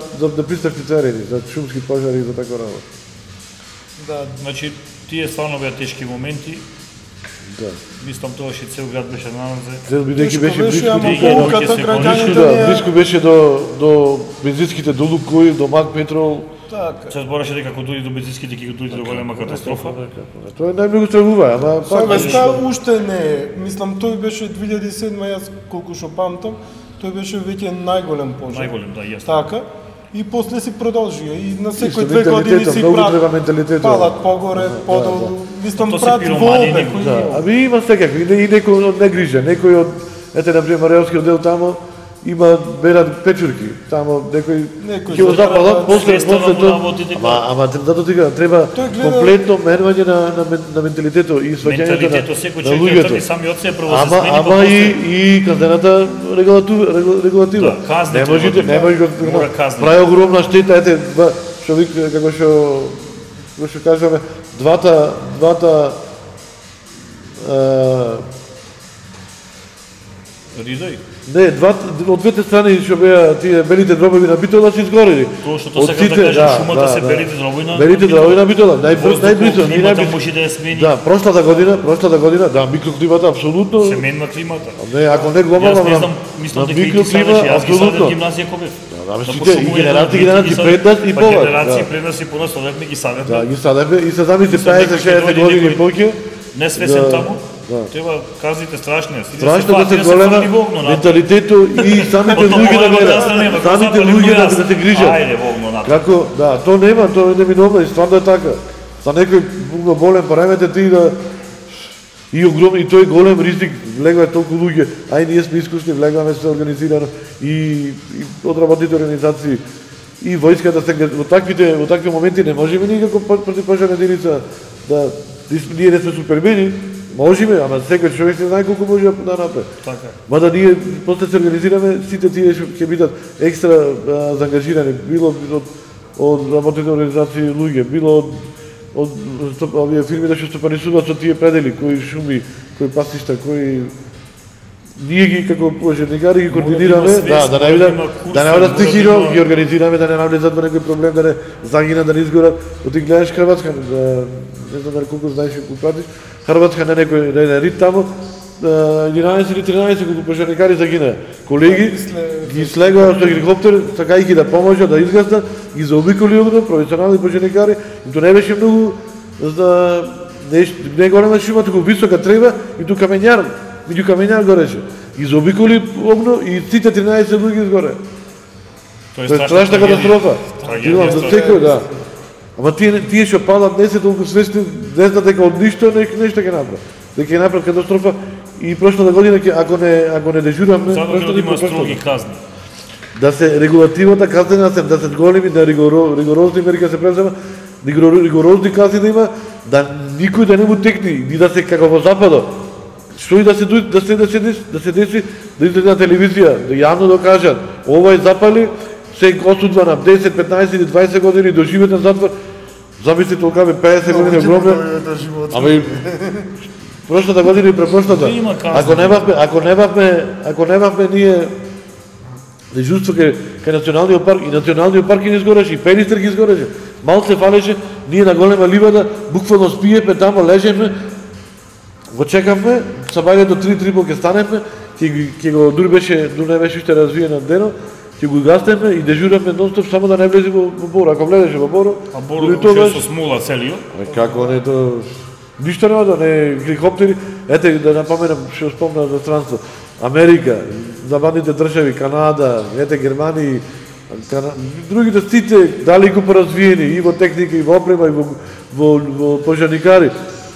пристапни терени, за шумски пожари и за таква работа. Да. Значи тие стварно беа тешки моменти. Да. Мислам тоа што цел град беше наназе. Цел бидејќи беше близко беше до бензинските до Лукоил, до Мак Петрол. Така. Се збореше дека кога дојде до бензинските ќе дојде до голема катастрофа. Тоа најмногу страгува, ама Совеста уште не е. Мислам тој беше 2007, јас колку што памтам, тој беше веќе најголем пожар. Најголем, да, јасно. Така. И после си продолжија и на секој 2 години си палат погоре, подолу, мислам прат волбе. Ами има секакви, и некој од негрижа, некој од, ете, например, Марејовскиот дел тамо, има берат печурки, тамо некој ќе го запалат, после тоа, ама затоа тика треба комплетно менување на менталитетот и сваќањето на луѓето. Ама и казнената регулатива. Не можете прави огромна штета, ете, што вика како што кажаме, двата Ридој? Не, од двете страни што беа тие белите дробови на Битола се изгорели. Тоа што тоа сакам да кажам, шумата се белите дробови на белите дробови на Битола, најблизо, климата може да ја смени. Да, прошлата година, да, микроклимата апсолутно. Се менува климата. Не, ако не глобално, мислам дека и ти садеш, јас ги садам гимназија Кобев. Да, сите и генерации пред нас и повеќе. Генерации пред нас и по нас одевме ги садаме. Да, ги садаме и се замисли 50-60 години повеќе. Не свесен таму. Треба казите страшни. Страшно да се голема менталитето и самите луѓе да гледат. Самите луѓе да се грижат. Ајде, волно на. Како, да, тоа нема, тоа е неминовно и стварно е така. За некој болен параметар ти да и огромен и тој голем ризик влегува толку луѓе. Ај ние сме искусни, влегуваме се организирано и одработите организации и војската се во такви моменти не можеме никако противпожарна единица да ние не сме супермени. Можеме, ама секој човек се знае колку може да направи. Така. Мада ние после се организираме, сите тие ќе бидат екстра заангажирани, било од работните организации луѓе, било од овие фирми што стопанисуваат со тие предели, кои шуми, кои пасишта, кои ние ги како пожарникари ги координираме, да не одат стихино, ги организираме да не навлезат во некој проблем, да не загинат, да не изгорат. Оти гледаш Хрватска, не знам дали колку знаеш и пратиш, Хрватска на некој рит тамо, 11 или 13 колку пожарникари загинаа. Колеги ги слегоа со хеликоптер, сакајќи да поможат, да изгаснат, ги заобиколи огно, професионални пожарникари, и тоа не беше многу за не голема шума, туку висока трева и тука меѓу камењар гореше. Ги заобиколи огно и сите 13 луѓе изгоре. Тоа е страшна катастрофа. Трагедија за секој, да. Ама тие што палат не се толку свесни, не знаат дека од ништо нешто ќе направат. Дека ќе направат катастрофа и прошлата година ако не дежураме, затоа има строги казни. Да се регулативата казнена се, да се големи, да ригорозни мерки се презема, ригорозни казни да има, да никој да не му текни, ни да се како во западот. Што и да се деси, да излезе на телевизија, да јавно да кажат, овој запали, се осудва на 10, 15 или 20 години до животен затвор. Замисли толкаве 50 години огромен. Ама и прошлата година и препрошлата. Ако немавме ние дежурство кај националниот парк, и националниот парк ги изгореше, и Пенистер ги изгореше. малце фалеше, ние на голема ливада, буквално спиеме тамо, лежеме, го чекавме, сабајлето 3 ќе станеме, ќе го дури не беше уште развиено дено, ќе го гаснеме и дежураме нонстоп само да не влезе во Боро. Ако влезеше во Боро, а Боро беше со смола целиот. Како не то ништо нема да не хеликоптери. Ете да напоменам што спомна за странство. Америка, западните држави, Канада, ете Германија, другите сите далеку поразвиени и во техника, и во опрема, и во пожарникари.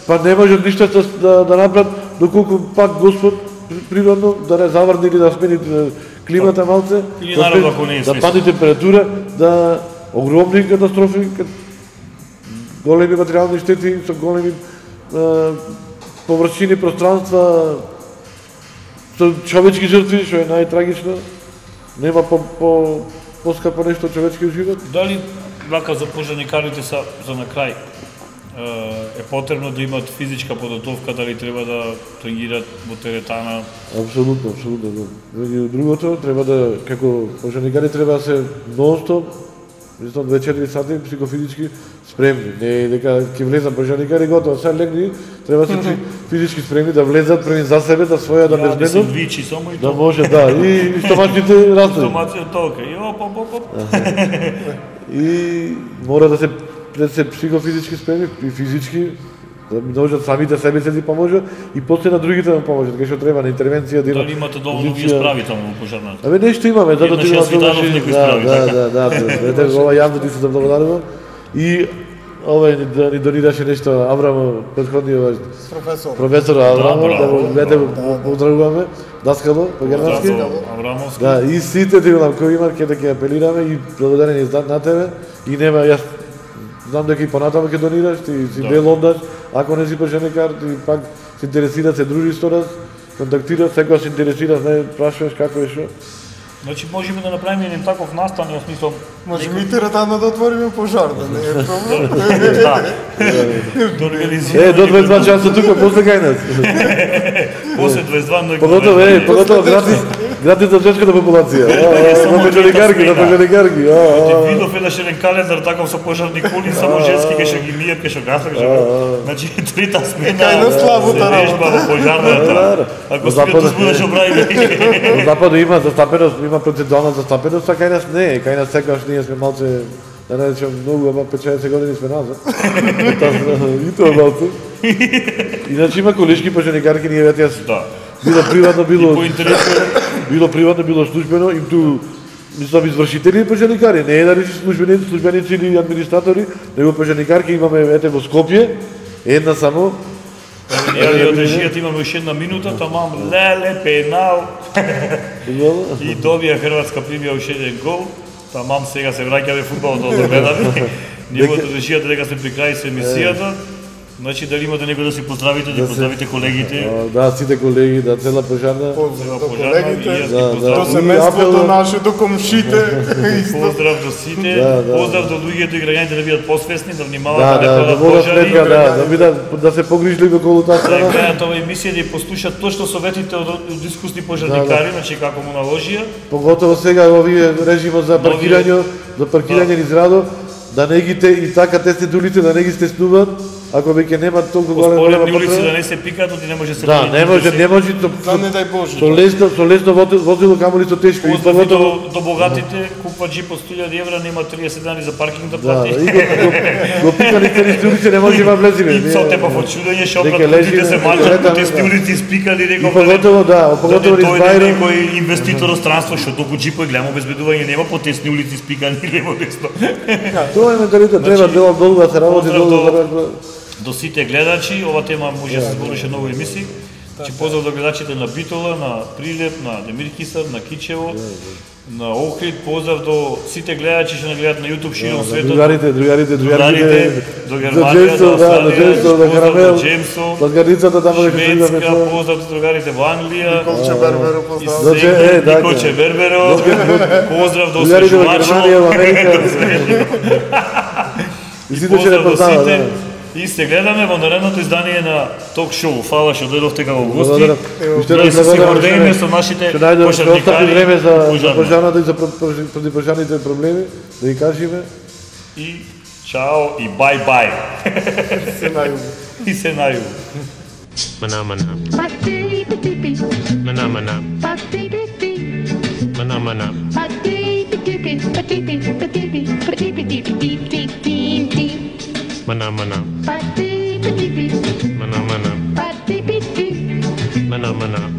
Па не можат ништо да направат доколку пак Господ природно да не заврни или да смени климата малце, да падне температура, да огромни катастрофи, големи материјални штети со големи површини, пространства, со човечки жртви, што е најтрагично. Нема поскапо нешто човечки живот. Дали вака за пожарникарите са за на крај е потребно да имат физичка подготовка, дали треба да тренираат во теретана? Апсолутно, да. Меѓу другото, треба да, како пожарникари, треба да се нон-стоп, мислам 2-4 сати психофизички спремни. Не е дека ќе влезат пожарникари, готово, сега легни, треба да се физички спремни, да влезат први за себе, да своја да безбедност. Вичи само и да може, да, и стомачните растови. Стомачните толка, и оп. И мора да се психофизички спремни и физички, да можат самите себе се да поможат и после на другите да поможат, кај што треба на интервенција да има. Дали имате доволно вие справи таму во пожарната? Абе нешто имаме, затоа ти да. Ете ова јавно ти се да благодарувам. И овој да ни донираше нешто Аврамо, претходниот професор Аврамо, да го гледа, поздравуваме, даскало по германски. Да, и сите ти го кои има ќе ќе апелираме и благодарени на тебе и нема јас знам дека и понатаму ќе донираш, ти си дел од нас, ако не си пожарникар, ти пак се интересира, се дружи со нас, контактира, секогаш се интересира, не прашуваш како е што. Значи можеме да направиме еден таков настан, јас мислам. Можеме и теретана да отвориме пожар, да не е проблем. Да организираме. До 22 часа тука, после кај нас. После 22 на поготово гратис за женската популација. На пожарникарки. Видов еден календар таков со пожарни коли, само женски кај што ги мијат, кај што гасат. Значи трета смена. Кај на славута работа во пожарната. Ако се тоа збудеш обрајме. Во Западу има застапеност, има процедуална застапеност, а кај нас не е. Кај нас секогаш ние сме малце, да не речем многу, ама 50 години сме назад. И тоа малце. Иначе има колешки пожарникарки, ние веќе било приватно, било приватно, било службено, им ту мислам извршители и пожарникари, не е дали си службеници или администратори, него пожарникарки имаме ете во Скопје, една само. Ние од режијата имаме уште една минута, тамам леле пенал. И добија Хрватска примија уште еден гол. Тамам сега се враќаме фудбалот да гледаме. Ние од режијата дека сме при крај со емисијата. Значи дали имате некој да си поздравите, да поздравите колегите? Да, сите колеги, да цела пожарна. Поздрав до колегите, до семејството наше, до комшите. Поздрав до сите, поздрав до луѓето и граѓаните да бидат посвесни, да внимаваат да не водат пожари, да се погрижливи околу таа страна. Да гледаат оваа емисија да послушаат точно советите од искусни пожарникари, значи како му наложија. Поготово сега овие режимот за паркирање низ градот, да не ги и така тесните улици, да не ги стеснуваат. Ако веќе нема толку голема улици да не се пикаат, оти не може се. Да, не може, да не дај Боже. Со лесно возило камоли со тешко. И поготово до богатите купува джип од 1000 евра, нема 30 дани за паркинг да плати. Да, и го пикали тесните улици, не може да влезиме. И со тепа во чудење што опратите се мачат, тесните улици испикали, реков. Поготово низ Бајрам. Некој инвеститор од странство што толку джипови гледам обезбедување нема по тесни улици испикани лево десно. Тоа е менталитет, треба долго да се работи, долго. До сите гледачи, ова тема може да се збореше многу емисии. Значи поздрав до гледачите на Битола, на Прилеп, на Демир Кисар, на Кичево, на Охрид, поздрав до сите гледачи што не гледаат на YouTube широм светот. Другарите, до Германија, до Джемсо, до Карамел, до Гарницата таму дека Шведска, поздрав до другарите во Англија. Николче Берберо, поздрав. Николче Берберо, поздрав до Свежувачево. И сите ќе репортава, И се гледаме во наредното издание на Ток Шоу. Фала што дојдовте како гости. Ние се си гордееме со нашите пожарникари. Време за пожарната и за противпожарните проблеми, да ги кажеме. И Чао и бај-бај. Се најубаво. И се најубаво. Mana mana. Mana mana. Mana mana. Mana mana. Mana mana. Mana mana.